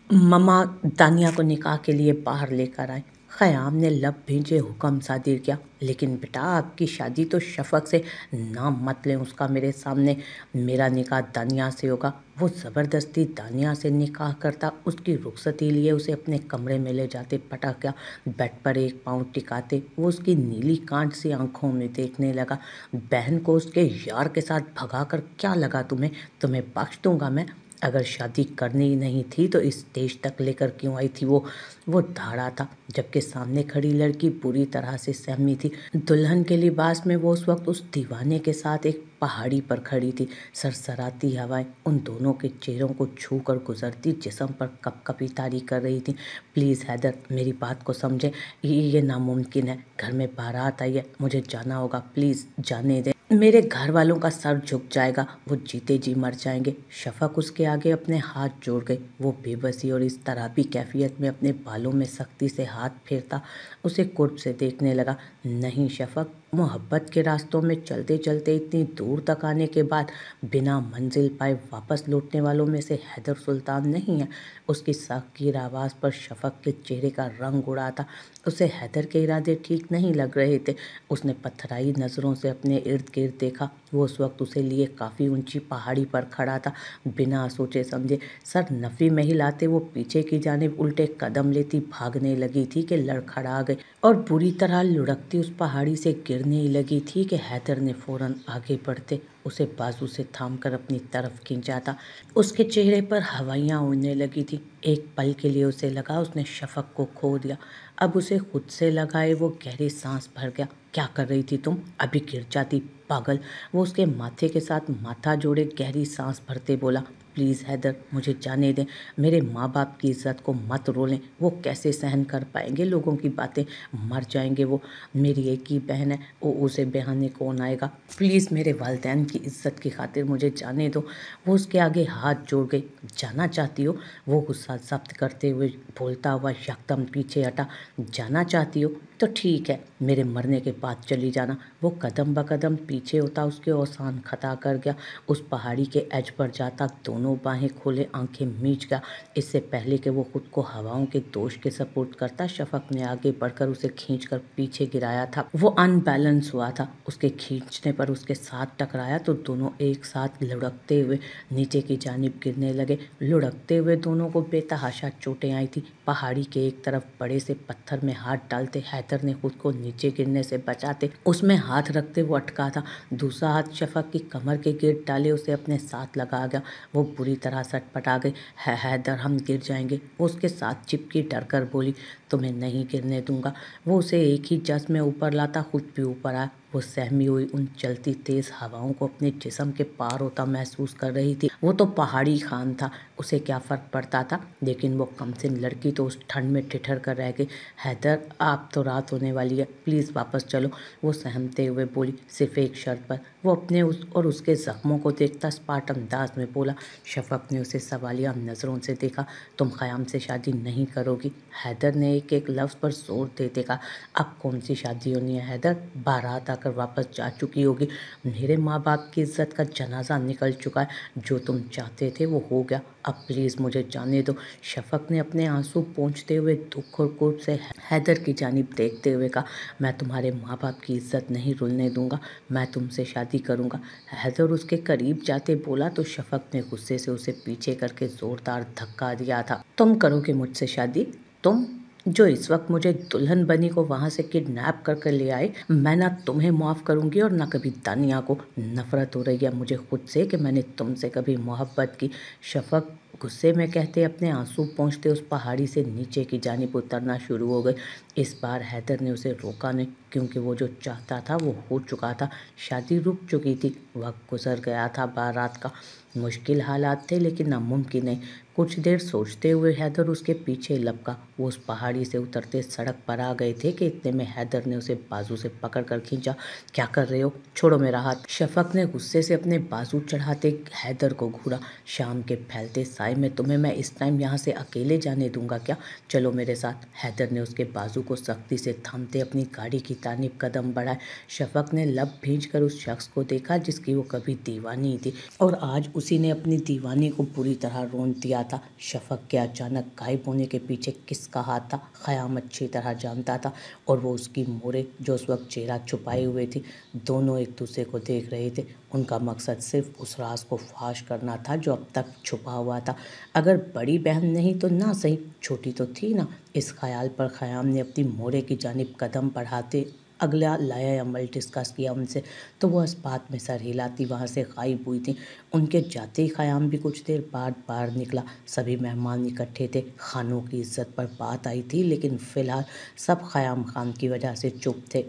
मम्मा दानिया को निकाह के लिए बाहर लेकर आए। ख़याम ने लब भेजे हुक्म सादिर किया, लेकिन बेटा आपकी शादी तो शफ़क़ से, नाम मत लें उसका मेरे सामने। मेरा निकाह दानिया से होगा। वो ज़बरदस्ती दानिया से निकाह करता, उसकी रुखसती लिए उसे अपने कमरे में ले जाते, पटक गया। बेड पर एक पाँव टिकाते वो उसकी नीली कांट सी आंखों में देखने लगा। बहन को उसके यार के साथ भगा कर क्या लगा तुम्हें? तुम्हें बख्श दूंगा मैं। अगर शादी करनी ही नहीं थी तो इस स्टेज तक लेकर क्यों आई थी? वो धाड़ा था, जबकि सामने खड़ी लड़की पूरी तरह से सहमी थी। दुल्हन के लिबास में वो उस वक्त उस दीवाने के साथ एक पहाड़ी पर खड़ी थी। सरसराती हवाएं उन दोनों के चेहरों को छू कर गुजरती जिस्म पर कपकपी तारी कर रही थी। प्लीज़ हैदर, मेरी बात को समझे। ये नामुमकिन है। घर में बारात आई है, मुझे जाना होगा। प्लीज़ जाने दें। मेरे घर वालों का सर झुक जाएगा, वो जीते जी मर जाएंगे। शफ़क़ उसके आगे अपने हाथ जोड़ गई। वो बेबसी और इस तरह भी कैफियत में अपने बालों में सख्ती से हाथ फेरता उसे कुर्ब से देखने लगा। नहीं शफ़क़, मोहब्बत के रास्तों में चलते चलते इतनी दूर तक आने के बाद बिना मंजिल पाए वापस लौटने वालों में से हैदर सुल्तान नहीं है। उसकी साकीर आवाज़ पर शफ़क़ के चेहरे का रंग उड़ा था। उसे हैदर के इरादे ठीक नहीं लग रहे थे। उसने पथराई नज़रों से अपने इर्द गिर्द देखा। वो उस वक्त उसे लिए काफ़ी ऊंची पहाड़ी पर खड़ा था। बिना सोचे समझे सर नफ़ी में हिलाते वो पीछे की जानिब उल्टे कदम लेती भागने लगी थी कि लड़खड़ा गई और बुरी तरह लुढ़कती उस पहाड़ी से गिरने ही लगी थी कि हैदर ने फ़ौरन आगे बढ़ते उसे बाजू से थामकर अपनी तरफ खींचा था। उसके चेहरे पर हवाइयाँ उड़ने लगी थी। एक पल के लिए उसे लगा उसने शफ़क़ को खो दिया। अब उसे खुद से लगाए वो गहरी सांस भर गया। क्या कर रही थी तुम? अभी गिर जाती पागल। वो उसके माथे के साथ माथा जोड़े गहरी सांस भरते बोला, प्लीज़ हैदर, मुझे जाने दें। मेरे माँ बाप की इज़्ज़त को मत रोलें। वो कैसे सहन कर पाएंगे लोगों की बातें? मर जाएंगे वो। मेरी एक ही बहन है, वो उसे बहाने कौन आएगा? प्लीज़ मेरे वालिदैन की इज़्ज़त की खातिर मुझे जाने दो। वो उसके आगे हाथ जोड़ गई। जाना चाहती हो? वो गुस्सा ज़ब्त करते हुए बोलता हुआ यकदम पीछे हटा। जाना चाहती हो तो ठीक है, मेरे मरने के बाद चली जाना। वो कदम ब कदम पीछे होता उसके औसान खता कर गया। उस पहाड़ी के एज पर जाता दोनों बाहें खोले आंखें मीच गया। इससे पहले कि वो खुद को हवाओं के दोष के सपुर्द करता, शफ़क़ ने आगे बढ़कर उसे खींचकर पीछे गिराया था। वो अनबैलेंस हुआ था। उसके खींचने पर उसके साथ टकराया तो दोनों एक साथ लुढ़कते हुए नीचे की जानिब गिरने लगे। लुढ़कते हुए दोनों को बेतहाशा चोटें आई थी। पहाड़ी के एक तरफ बड़े से पत्थर में हाथ डालते हैदर ने खुद को नीचे गिरने से बचाते उसमें हाथ रखते वो अटका था। दूसरा हाथ शफ़क़ की कमर के गिर्द डाले उसे अपने साथ लगा गया। वो बुरी तरह सटपटा गई। हैदर, हम गिर जाएंगे। वो उसके साथ चिपकी डर कर बोली, तुम्हें नहीं गिरने दूंगा। वो उसे एक ही जज़्ब में ऊपर लाता खुद भी ऊपर आया। वो सहमी हुई उन चलती तेज़ हवाओं को अपने जिस्म के पार होता महसूस कर रही थी। वो तो पहाड़ी खान था, उसे क्या फ़र्क पड़ता था? लेकिन वो कमसिन लड़की तो उस ठंड में ठिठर कर रह गई। हैदर, आप तो रात होने वाली है, प्लीज़ वापस चलो। वो सहमते हुए बोली, सिर्फ एक शर्त पर। वो अपने उसके ज़ख्मों को देखता स्पार्ट अंदाज में बोला। शफ़क़ ने उसे सवालिया नज़रों से देखा। तुम ख़याम से शादी नहीं करोगी? हैदर ने एक एक लफ्ज़ पर जोर देते कहा। अब कौन सी शादी होनी है हैदर? बारात आकर वापस जा चुकी होगी। मेरे माँ बाप की इज़्ज़त का जनाजा निकल चुका है। जो तुम चाहते थे वो हो गया। अब प्लीज़ मुझे जाने दो। शफ़क़ ने अपने आंसू पोंछते हुए दुख और कुर्ब से हैदर की जानिब देखते हुए कहा, मैं तुम्हारे माँ बाप की इज़्ज़त नहीं रुलने दूंगा। मैं तुमसे शादी करूंगा। हैदर उसके करीब जाते बोला तो शफ़क़ ने गुस्से से उसे पीछे करके ज़ोरदार धक्का दिया था। तुम करोगे मुझसे शादी? तुम जो इस वक्त मुझे दुल्हन बनी को वहाँ से किडनैप करके ले आए? मैं ना तुम्हें माफ़ करूँगी और ना कभी तानिया को। नफ़रत हो रही है मुझे खुद से कि मैंने तुमसे कभी मोहब्बत की। शफ़क़ गुस्से में कहते अपने आंसू पोंछते उस पहाड़ी से नीचे की जानिब उतरना शुरू हो गई। इस बार हैदर ने उसे रोका नहीं, क्योंकि वो जो चाहता था वो हो चुका था। शादी रुक चुकी थी, वक्त गुजर गया था बारात का। मुश्किल हालात थे लेकिन नामुमकिन नहीं। कुछ देर सोचते हुए हैदर उसके पीछे लपका। वो उस पहाड़ी से उतरते सड़क पर आ गए थे कि इतने में हैदर ने उसे बाजू से पकड़ कर खींचा। क्या कर रहे हो? छोड़ो मेरा हाथ। शफ़क़ ने गुस्से से अपने बाजू चढ़ाते हैदर को घूरा। शाम के फैलते साए में तुम्हें मैं इस टाइम यहाँ से अकेले जाने दूंगा क्या? चलो मेरे साथ। हैदर ने उसके बाजू को सख्ती से थामते अपनी गाड़ी की तानिब कदम बढ़ाए। शफक ने लब भींच कर उस शख्स को देखा जिसकी वो कभी दीवानी थी और आज उसी ने अपनी दीवानी को पूरी तरह रोन दिया था। शफक के अचानक गायब होने के पीछे किसका हाथ था ख़याम अच्छी तरह जानता था, और वो उसकी मोरे जो उस वक्त चेहरा छुपाए हुए थी। दोनों एक दूसरे को देख रहे थे। उनका मकसद सिर्फ उस राज को फाश करना था जो अब तक छुपा हुआ था। अगर बड़ी बहन नहीं तो ना सही, छोटी तो थी ना। इस ख्याल पर ख़याम ने अपनी मोरे की जानिब कदम बढ़ाते अगला लाया अमल डिस्कस किया उनसे, तो वो इस बात में सर हिलाती वहाँ से गायब हुई थी। उनके जाते ही ख़याम भी कुछ देर बाद बाहर निकला। सभी मेहमान इकट्ठे थे। खानों की इज्जत पर बात आई थी, लेकिन फ़िलहाल सब ख़याम खान की वजह से चुप थे।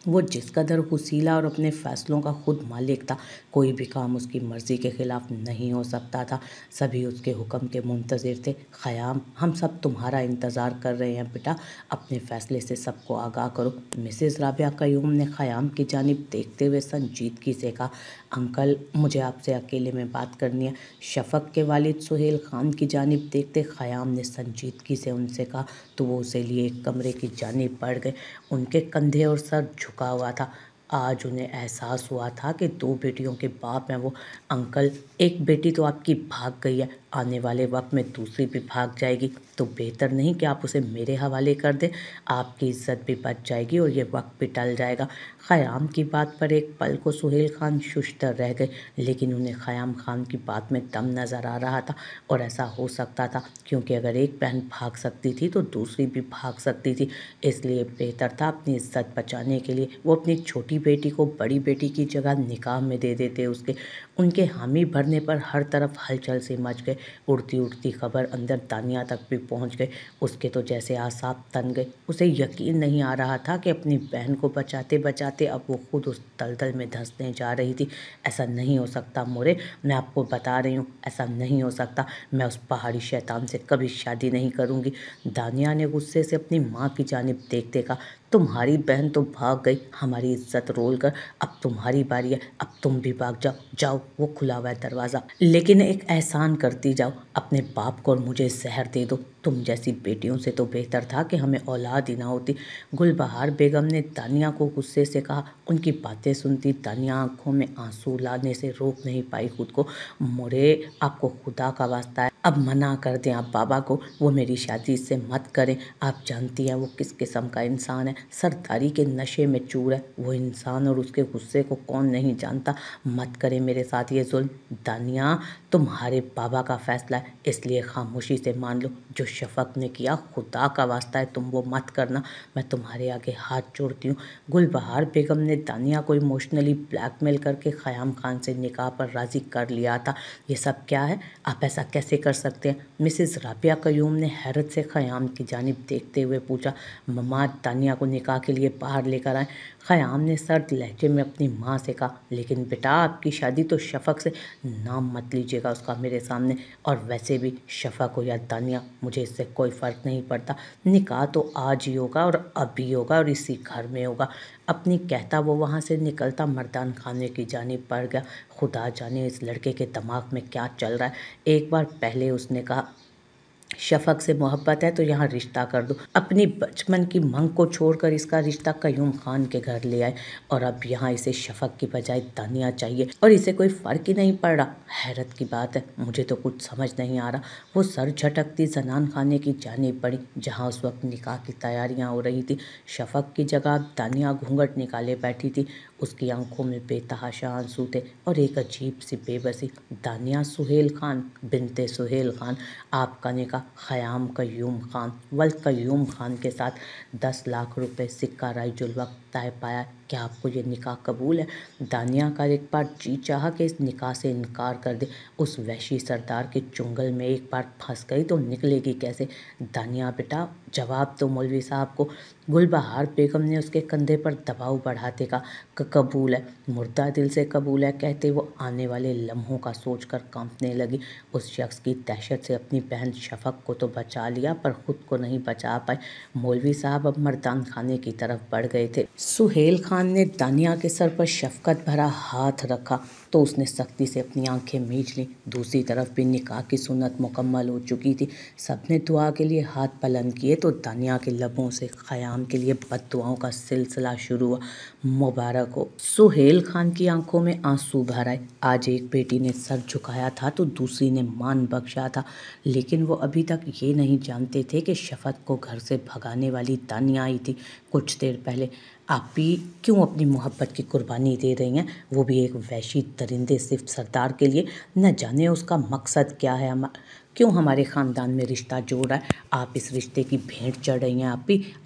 वो जिस कदर हुसीला और अपने फ़ैसलों का खुद मालिक था, कोई भी काम उसकी मर्ज़ी के ख़िलाफ़ नहीं हो सकता था। सभी उसके हुक्म के मुंतज़िर थे। ख़याम, हम सब तुम्हारा इंतज़ार कर रहे हैं बेटा, अपने फ़ैसले से सबको आगाह करो। मिसेज़ राबिया क़य्यूम ने ख़याम की जानिब देखते हुए संजीदगी से कहा, अंकल मुझे आपसे अकेले में बात करनी है। शफ़क़ के वालिद सुहेल ख़ान की जानिब देखते ख़याम ने संजीदगी से उनसे कहा, तो वो उसे लिए एक कमरे की जानिब बढ़ गए। उनके कंधे और सर झुका हुआ था। आज उन्हें एहसास हुआ था कि 2 बेटियों के बाप हैं वो। अंकल, एक बेटी तो आपकी भाग गई है, आने वाले वक्त में दूसरी भी भाग जाएगी, तो बेहतर नहीं कि आप उसे मेरे हवाले कर दें? आपकी इज्जत भी बच जाएगी और ये वक्त भी टल जाएगा। ख़याम की बात पर एक पल को सुहेल खान शुश्तर रह गए, लेकिन उन्हें ख़याम खान की बात में दम नज़र आ रहा था, और ऐसा हो सकता था क्योंकि अगर एक बहन भाग सकती थी तो दूसरी भी भाग सकती थी। इसलिए बेहतर था अपनी इज्जत बचाने के लिए वो अपनी छोटी बेटी को बड़ी बेटी की जगह निकाह में दे देते उसके। उनके हामी भरने पर हर तरफ हलचल से मच गए। उड़ती उड़ती खबर अंदर दानिया तक भी पहुंच गए। उसके तो जैसे आसाप तन गए। उसे यकीन नहीं आ रहा था कि अपनी बहन को बचाते बचाते अब वो खुद उस दलदल में धंसने जा रही थी। ऐसा नहीं हो सकता मोरे, मैं आपको बता रही हूँ, ऐसा नहीं हो सकता। मैं उस पहाड़ी शैतान से कभी शादी नहीं करूँगी। दानिया ने गुस्से से अपनी माँ की जानिब देखते कहा, तुम्हारी बहन तो भाग गई हमारी इज्जत रोल कर, अब तुम्हारी बारी है, अब तुम भी भाग जाओ। जाओ, वो खुला हुआ है दरवाज़ा, लेकिन एक एहसान करती जाओ, अपने बाप को और मुझे जहर दे दो। तुम जैसी बेटियों से तो बेहतर था कि हमें औलाद ही ना होती। गुलबहार बेगम ने दानिया को गुस्से से कहा। उनकी बातें सुनती दानिया आंखों में आंसू लाने से रोक नहीं पाई खुद को। मोरे, आपको खुदा का वास्ता है, अब मना कर दें आप बाबा को, वो मेरी शादी से मत करें। आप जानती हैं वो किस किस्म का इंसान है, सरदारी के नशे में चूर है। वो इंसान और उसके गुस्से को कौन नहीं जानता। मत करें मेरे साथ ये जुल्म। दानिया, तुम्हारे बाबा का फैसला है, इसलिए खामोशी से मान लो। जो शफ़क़ ने किया, खुदा का वास्ता है तुम वो मत करना, मैं तुम्हारे आगे हाथ जोड़ती हूँ। गुलबहार बेगम ने दानिया को इमोशनली ब्लैकमेल करके ख़याम खान से निकाह पर राज़ी कर लिया था। ये सब क्या है? आप ऐसा कैसे कर सकते हैं? मिसेज़ राबिया क़य्यूम ने हैरत से ख़याम की जानिब देखते हुए पूछा। मम्मा, दानिया को निकाह के लिए बाहर लेकर आए। ख़याम ने सर्द लहजे में अपनी माँ से कहा, लेकिन बेटा आपकी शादी तो शफ़क़ से, नाम मत लीजिएगा उसका मेरे सामने, और वैसे भी शफ़क़ हो या दानिया, मुझे इससे कोई फ़र्क नहीं पड़ता। निकाह तो आज ही होगा और अभी होगा और इसी घर में होगा। अपनी कहता वो वहाँ से निकलता मर्दान खाने की जानिब बढ़ गया। खुदा जाने इस लड़के के दिमाग में क्या चल रहा है। एक बार पहले उसने कहा, शफ़क़ से मोहब्बत है तो यहाँ रिश्ता कर दो। अपनी बचपन की मंग को छोड़कर इसका रिश्ता क़य्यूम खान के घर ले आए, और अब यहाँ इसे शफ़क़ की बजाय दानिया चाहिए, और इसे कोई फ़र्क ही नहीं पड़ रहा। हैरत की बात है, मुझे तो कुछ समझ नहीं आ रहा। वो सर झटकती जनान खाने की जानिब बढ़ी जहाँ उस वक्त निकाह की तैयारियाँ हो रही थी। शफ़क़ की जगह दानिया घूंघट निकाले बैठी थी। उसकी आंखों में बेतहाशा आंसू थे और एक अजीब सी बेबसी। दानिया सुहेल खान, बिनते सुहेल खान, आपका निकाह ख़याम क़य्यूम खान वल्द क़य्यूम खान के साथ 10 लाख रुपए सिक्का राइजुल वक्त तय पाया। क्या आपको ये निकाह कबूल है? दानिया का एक बार जी चाहा कि इस निकाह से इनकार कर दे। उस वहशी सरदार के चुंगल में एक बार फंस गई तो निकलेगी कैसे? दानिया बेटा, जवाब दो मौलवी साहब को। गुलबहार बेगम ने उसके कंधे पर दबाव बढ़ाते कहा, कबूल है, मुर्दा दिल से कबूल है, कहते वो आने वाले लम्हों का सोचकर कांपने लगी। उस शख्स की दहशत से अपनी बहन शफ़क़ को तो बचा लिया पर खुद को नहीं बचा पाए। मौलवी साहब अब मर्दान खाने की तरफ बढ़ गए थे। सुहेल खान ने दानिया के सर पर शफ़क़त भरा हाथ रखा। तो उसने सख्ती से अपनी आंखें मीच लीं। दूसरी तरफ भी निकाह की सुन्नत मुकम्मल हो चुकी थी। सबने दुआ के लिए हाथ बुलंद किए तो दानिया के लबों से ख़याम के लिए बद्दुआओं का सिलसिला शुरू हुआ। मुबारक हो। सुहेल खान की आंखों में आंसू भर आए। आज एक बेटी ने सर झुकाया था तो दूसरी ने मान बख्शा था, लेकिन वो अभी तक ये नहीं जानते थे कि शफक को घर से भगाने वाली दानिया आई थी कुछ देर पहले। आप भी क्यों अपनी मोहब्बत की कुर्बानी दे रही हैं, वो भी एक वहशी दरिंदे सिर्फ सरदार के लिए? न जाने उसका मकसद क्या है, क्यों हमारे ख़ानदान में रिश्ता जोड़ रहा है। आप इस रिश्ते की भेंट चढ़ रही हैं।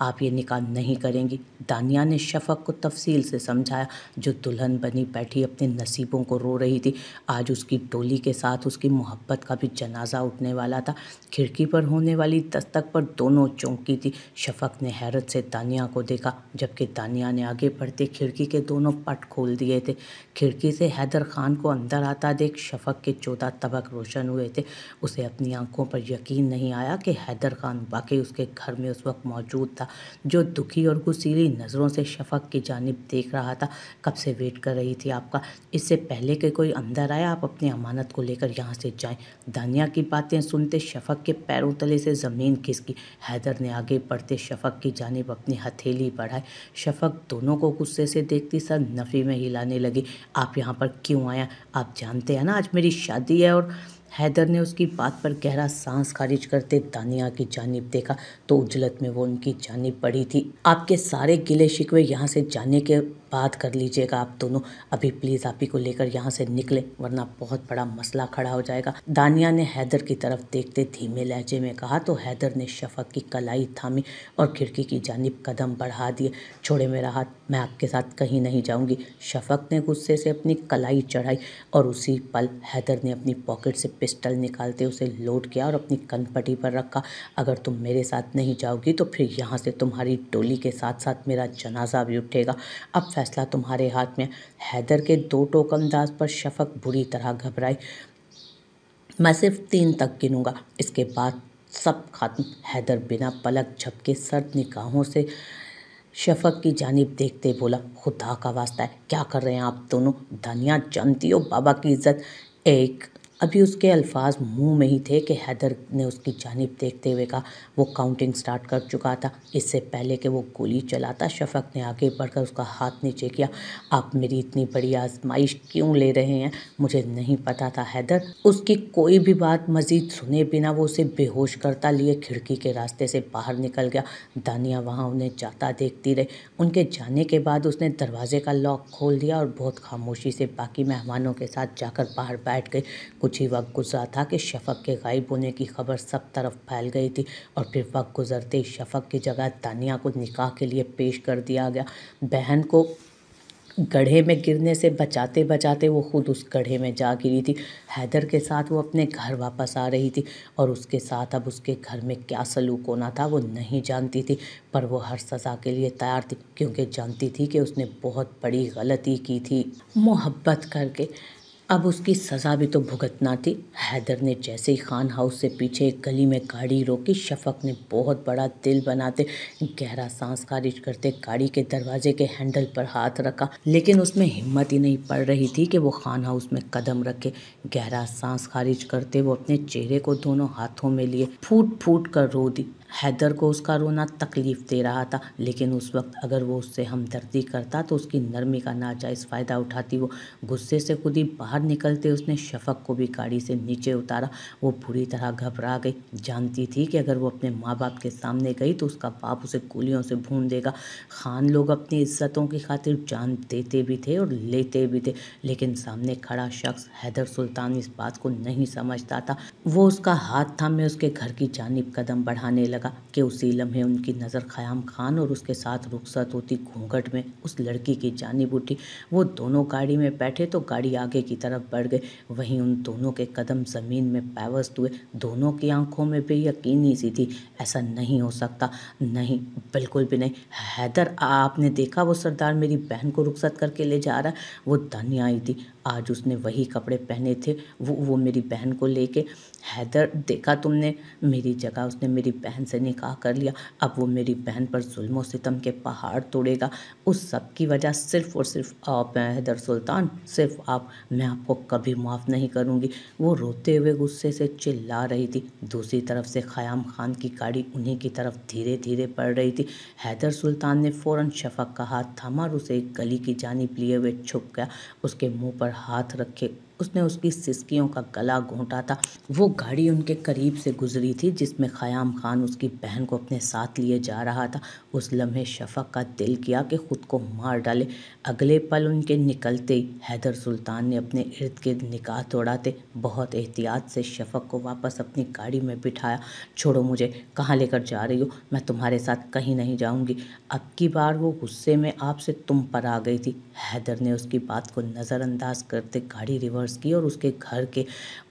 आप ये निकाह नहीं करेंगी। दानिया ने शफक को तफसील से समझाया। जो दुल्हन बनी बैठी अपने नसीबों को रो रही थी। आज उसकी डोली के साथ उसकी मोहब्बत का भी जनाजा उठने वाला था। खिड़की पर होने वाली दस्तक पर दोनों चौंकी थी। शफक ने हैरत से दानिया को देखा, जबकि दानिया ने आगे बढ़ते खिड़की के दोनों पट खोल दिए थे। खिड़की से हैदर खान को अंदर आता देख शफक के 14 तबक रोशन हुए थे। उसे अपनी आंखों पर यकीन नहीं आया कि हैदर खान वाकई उसके घर में उस वक्त मौजूद था, जो दुखी और गुस्सीली नज़रों से शफक की जानिब देख रहा था। कब से वेट कर रही थी आपका, इससे पहले कि कोई अंदर आया आप अपनी अमानत को लेकर यहाँ से जाएं। दानिया की बातें सुनते शफक के पैरों तले से ज़मीन खिसकी। हैदर ने आगे बढ़ते शफक की जानिब अपनी हथेली बढ़ाई। शफक दोनों को गुस्से से देखती सर नफ़ी में हिलाने लगी। आप यहाँ पर क्यों आया? आप जानते हैं ना आज मेरी शादी है। और हैदर ने उसकी बात पर गहरा सांस खारिज करते दानिया की जानिब देखा तो उजलत में वो उनकी जानिब बढ़ी थी। आपके सारे गिले शिकवे यहाँ से जाने के बाद कर लीजिएगा आप दोनों। अभी प्लीज़ आप ही को लेकर यहाँ से निकले, वरना बहुत बड़ा मसला खड़ा हो जाएगा। दानिया ने हैदर की तरफ देखते धीमे लहजे में कहा तो हैदर ने शफक की कलाई थामी और खिड़की की जानिब कदम बढ़ा दिए। छोड़े मेरा हाथ, मैं आपके साथ कहीं नहीं जाऊंगी। शफक ने गुस्से से अपनी कलाई चढ़ाई और उसी पल हैदर ने अपनी पॉकेट से पिस्टल निकालते उसे लोड किया और अपनी कनपटी पर रखा। अगर तुम मेरे साथ नहीं जाओगी तो फिर यहाँ से तुम्हारी डोली के साथ साथ मेरा जनाजा भी उठेगा। अब फैसला तुम्हारे हाथ में। हैदर के 2 टोक अंदाज पर शफक बुरी तरह घबराई। मैं सिर्फ 3 तक गिनूंगा, इसके बाद सब खत्म। हैदर बिना पलक झपके सर्द निगाहों से शफक की जानिब देखते बोला, खुदा का वास्ता है क्या कर रहे हैं आप दोनों? दानिया जानती हो बाबा की इज्जत। एक अभी उसके अल्फाज मुंह में ही थे कि हैदर ने उसकी जानिब देखते हुए कहा। वो काउंटिंग स्टार्ट कर चुका था। इससे पहले कि वो गोली चलाता शफक ने आगे बढ़कर उसका हाथ नीचे किया। आप मेरी इतनी बड़ी आजमाइश क्यों ले रहे हैं? मुझे नहीं पता था हैदर। उसकी कोई भी बात मजीद सुने बिना वो उसे बेहोश करता लिए खिड़की के रास्ते से बाहर निकल गया। दानिया वहाँ उन्हें जाता देखती रही। उनके जाने के बाद उसने दरवाजे का लॉक खोल दिया और बहुत खामोशी से बाकी मेहमानों के साथ जाकर बाहर बैठ गई। कुछ ही वक्त गुजरा था कि शफक के गायब होने की खबर सब तरफ फैल गई थी और फिर वक्त गुजरते ही शफक की जगह दानिया को निकाह के लिए पेश कर दिया गया। बहन को गड्ढे में गिरने से बचाते बचाते वो खुद उस गड्ढे में जा गिरी थी। हैदर के साथ वो अपने घर वापस आ रही थी और उसके साथ अब उसके घर में क्या सलूक होना था वो नहीं जानती थी, पर वो हर सज़ा के लिए तैयार थी क्योंकि जानती थी कि उसने बहुत बड़ी गलती की थी मोहब्बत करके। अब उसकी सज़ा भी तो भुगतना थी। हैदर ने जैसे ही खान हाउस से पीछे एक गली में गाड़ी रोकी, शफक ने बहुत बड़ा दिल बनाते गहरा सांस खारिज करते गाड़ी के दरवाजे के हैंडल पर हाथ रखा, लेकिन उसमें हिम्मत ही नहीं पड़ रही थी कि वो खान हाउस में कदम रखे। गहरा सांस खारिज करते वो अपने चेहरे को दोनों हाथों में लिए फूट फूट कर रो दी। हैदर को उसका रोना तकलीफ़ दे रहा था, लेकिन उस वक्त अगर वो उससे हमदर्दी करता तो उसकी नरमी का नाजायज़ फ़ायदा उठाती वो। गुस्से से खुद ही बाहर निकलते उसने शफक को भी गाड़ी से नीचे उतारा। वो बुरी तरह घबरा गई। जानती थी कि अगर वो अपने माँ बाप के सामने गई तो उसका बाप उसे गोलियों से भून देगा। खान लोग अपनी इज्जतों की खातिर जान देते भी थे और लेते भी थे, लेकिन सामने खड़ा शख्स हैदर सुल्तान इस बात को नहीं समझता था। वो उसका हाथ थामे उसके घर की जानिब कदम बढ़ाने लगा कि उसी लम्हे उनकी नज़र ख़याम खान और उसके साथ रुखसत होती घूंघट में उस लड़की की जानिब उठी। वो दोनों गाड़ी में बैठे तो गाड़ी आगे की तरफ बढ़ गई। वहीं उन दोनों के कदम ज़मीन में पैवस्त हुए। दोनों की आंखों में बेयकीनी सी थी। ऐसा नहीं हो सकता, नहीं, बिल्कुल भी नहीं। हैदर, आपने देखा वो सरदार मेरी बहन को रुखसत करके ले जा रहा है। वो दानिया आई थी, आज उसने वही कपड़े पहने थे, वो मेरी बहन को लेके। हैदर, देखा तुमने, मेरी जगह उसने मेरी बहन से निकाह कर लिया। अब वो मेरी बहन पर जुल्म सितम के पहाड़ तोड़ेगा। उस सब की वजह सिर्फ़ और सिर्फ आप हैं हैदर सुल्तान, सिर्फ आप। मैं आपको कभी माफ़ नहीं करूँगी। वो रोते हुए गुस्से से चिल्ला रही थी। दूसरी तरफ से ख़याम खान की गाड़ी उन्हीं की तरफ धीरे धीरे बढ़ रही थी। हैदर सुल्तान ने फ़ौरन शफ़क़ का हाथ थामा और उसे एक गली की जानिब लिए हुए छुप गया। उसके मुंह पर हाथ रखे उसने उसकी सिसकियों का गला घोंटा था। वो गाड़ी उनके करीब से गुजरी थी जिसमें ख़याम खान उसकी बहन को अपने साथ लिए जा रहा था। उस लम्हे शफ़क़ का दिल किया कि खुद को मार डाले। अगले पल उनके निकलते ही हैदर सुल्तान ने अपने इर्द गिर्द निगाह दौड़ाते बहुत एहतियात से शफ़क़ को वापस अपनी गाड़ी में बिठाया। छोड़ो मुझे, कहाँ लेकर जा रही हो? मैं तुम्हारे साथ कहीं नहीं जाऊंगी। अब की बार वो गुस्से में आपसे तुम पर आ गई थी। हैदर ने उसकी बात को नज़रअंदाज करते गाड़ी रिवर्स की और उसके घर के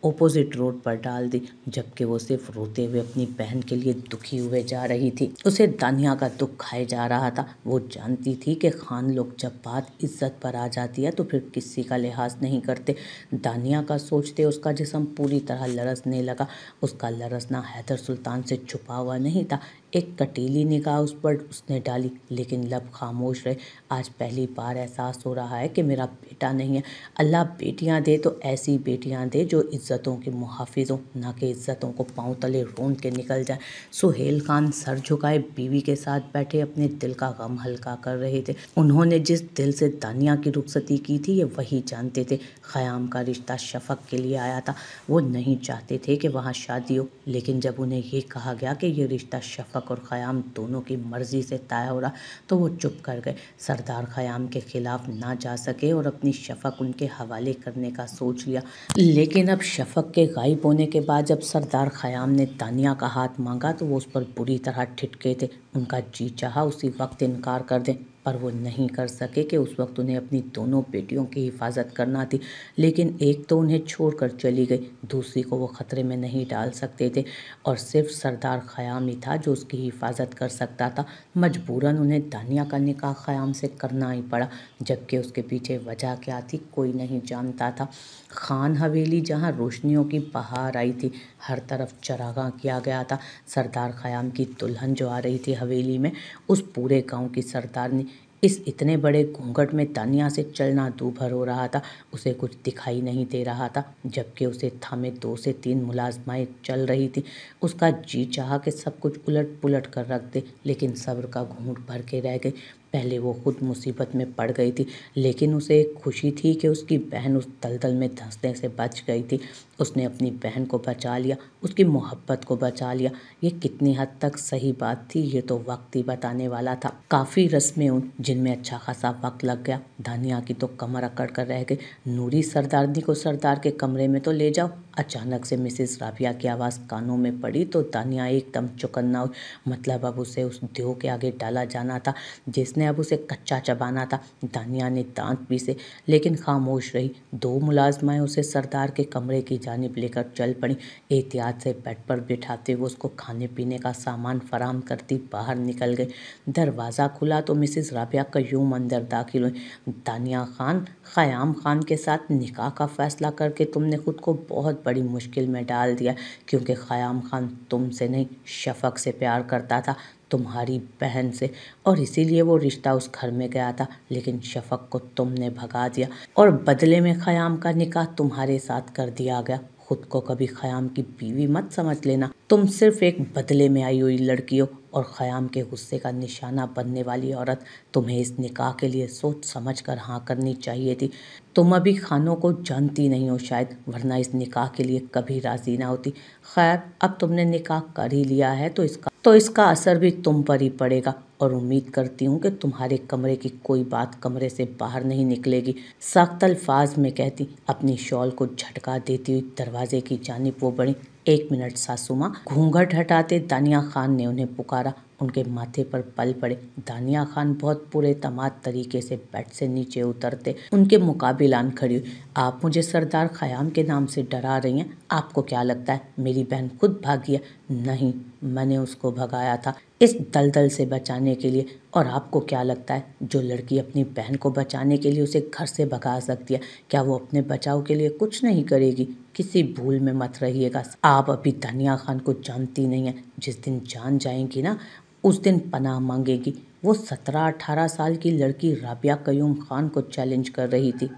ऑपोजिट रोड पर डाल दी, जबकि वो सिर्फ रोते हुए अपनी बहन के लिए दुखी हुए जा रही थी। उसे दानिया का दुख खाए जा रहा था। वो जानती थी कि खान लोग जब बात इज्जत पर आ जाती है तो फिर किसी का लिहाज नहीं करते। दानिया का सोचते उसका जिस्म पूरी तरह लरसने लगा। उसका लरसना हैदर सुल्तान से छुपा हुआ नहीं था। एक कटीली निगाह उस पर उसने डाली, लेकिन लब खामोश रहे। आज पहली बार एहसास हो रहा है कि मेरा बेटा नहीं है। अल्लाह बेटियां दे तो ऐसी बेटियां दे जो इज्जतों के मुहाफिज हों, ना कि इज्जतों को पांव तले रोंद के निकल जाए। सुहेल खान सर झुकाए बीवी के साथ बैठे अपने दिल का गम हल्का कर रहे थे। उन्होंने जिस दिल से दानिया की रुखसती की थी ये वही जानते थे। ख़याम का रिश्ता शफ़क़ के लिए आया था। वो नहीं चाहते थे कि वहाँ शादी हो, लेकिन जब उन्हें ये कहा गया कि ये रिश्ता शफ़क़ और ख़याम दोनों की मर्ज़ी से तय हो रहा तो वो चुप कर गए। सरदार ख़याम के ख़िलाफ़ ना जा सके और अपनी शफ़क़ उनके हवाले करने का सोच लिया। लेकिन अब शफ़क़ के गायब होने के बाद जब सरदार ख़याम ने दानिया का हाथ मांगा तो वो उस पर बुरी तरह ठिठके थे। उनका जी चाहा उसी वक्त इनकार कर दें, पर वो नहीं कर सके कि उस वक्त उन्हें अपनी दोनों बेटियों की हिफाजत करना थी। लेकिन एक तो उन्हें छोड़कर चली गई, दूसरी को वो ख़तरे में नहीं डाल सकते थे और सिर्फ सरदार ख़याम ही था जो उसकी हिफाजत कर सकता था। मजबूरन उन्हें दानिया का निकाह ख़याम से करना ही पड़ा, जबकि उसके पीछे वजह क्या थी कोई नहीं जानता था। खान हवेली जहाँ रोशनियों की बहार आई थी, हर तरफ चरागाह किया गया था। सरदार ख़याम की दुल्हन जो आ रही थी हवेली में, उस पूरे गांव की सरदारनी। इस इतने बड़े घूंघट में दानिया से चलना दूभर हो रहा था। उसे कुछ दिखाई नहीं दे रहा था, जबकि उसे थामे 2 से 3 मुलाजमाएं चल रही थी। उसका जी चाहा कि सब कुछ उलट पुलट कर रख दे, लेकिन सब्र का घूंट भर के रह गई। पहले वो खुद मुसीबत में पड़ गई थी, लेकिन उसे एक खुशी थी कि उसकी बहन उस दलदल में धंसने से बच गई थी। उसने अपनी बहन को बचा लिया, उसकी मोहब्बत को बचा लिया। ये कितनी हद तक सही बात थी ये तो वक्त ही बताने वाला था। काफ़ी रस्में उन जिनमें अच्छा खासा वक्त लग गया। दानिया की तो कमर अकड़ कर रह गई। नूरी सरदारनी को सरदार के कमरे में तो ले जाओ। अचानक से मिसेस राबिया की आवाज़ कानों में पड़ी तो दानिया एकदम चौकन्ना हुई। मतलब अब उसे उस देव के आगे डाला जाना था जिसने अब उसे कच्चा चबाना था। दानिया ने दांत पीसे, लेकिन खामोश रही। 2 मुलाजमाएं उसे सरदार के कमरे की जानिब लेकर चल पड़ी। एहतियात से बेड पर बिठाते हुए उसको खाने पीने का सामान फराहम करती बाहर निकल गई। दरवाज़ा खुला तो मिसेस राबिया कयूम अंदर दाखिल हुई। दानिया खान, ख़याम खान के साथ निकाह का फ़ैसला करके तुमने खुद को बहुत बड़ी मुश्किल में डाल दिया, क्योंकि ख़याम खान तुमसे नहीं शफ़क़ से प्यार करता था, तुम्हारी बहन से, और इसीलिए वो रिश्ता उस घर में गया था। लेकिन शफ़क़ को तुमने भगा दिया और बदले में ख़याम का निकाह तुम्हारे साथ कर दिया गया। खुद को कभी ख़याम की बीवी मत समझ लेना। तुम सिर्फ एक बदले में आई हुई लड़की हो और ख़याम के गुस्से का निशाना बनने वाली औरत। तुम्हें इस निकाह के लिए सोच समझ कर हाँ करनी चाहिए थी। तुम अभी खानों को जानती नहीं हो शायद, वरना इस निकाह के लिए कभी राज़ी ना होती। खैर, अब तुमने निकाह कर ही लिया है तो इसका असर भी तुम पर ही पड़ेगा, और उम्मीद करती हूँ कि तुम्हारे कमरे की कोई बात कमरे से बाहर नहीं निकलेगी। सख्त अल्फाज में कहती अपनी शॉल को झटका देती हुई दरवाजे की जानिब वो बढ़ी। 1 मिनट सासू माँ। घूंघट हटाते दानिया खान ने उन्हें पुकारा। उनके माथे पर पल पड़े। दानिया खान बहुत पूरे तमाद तरीके से बेड से नीचे उतरते उनके मुकाबिलान खड़ी हुई। आप मुझे सरदार ख़याम के नाम से डरा रही हैं? आपको क्या लगता है मेरी बहन खुद भागी है? नहीं, मैंने उसको भगाया था। इस दलदल से बचाने के लिए। और आपको क्या लगता है, जो लड़की अपनी बहन को बचाने के लिए उसे घर से भगा सकती है, क्या वो अपने बचाव के लिए कुछ नहीं करेगी? किसी भूल में मत रहिएगा। आप अभी दानिया खान को जानती नहीं है। जिस दिन जान जाएंगी ना, उस दिन पनाह मांगेगी। वो 17-18 साल की लड़की राबिया कयूम खान को चैलेंज कर रही थी।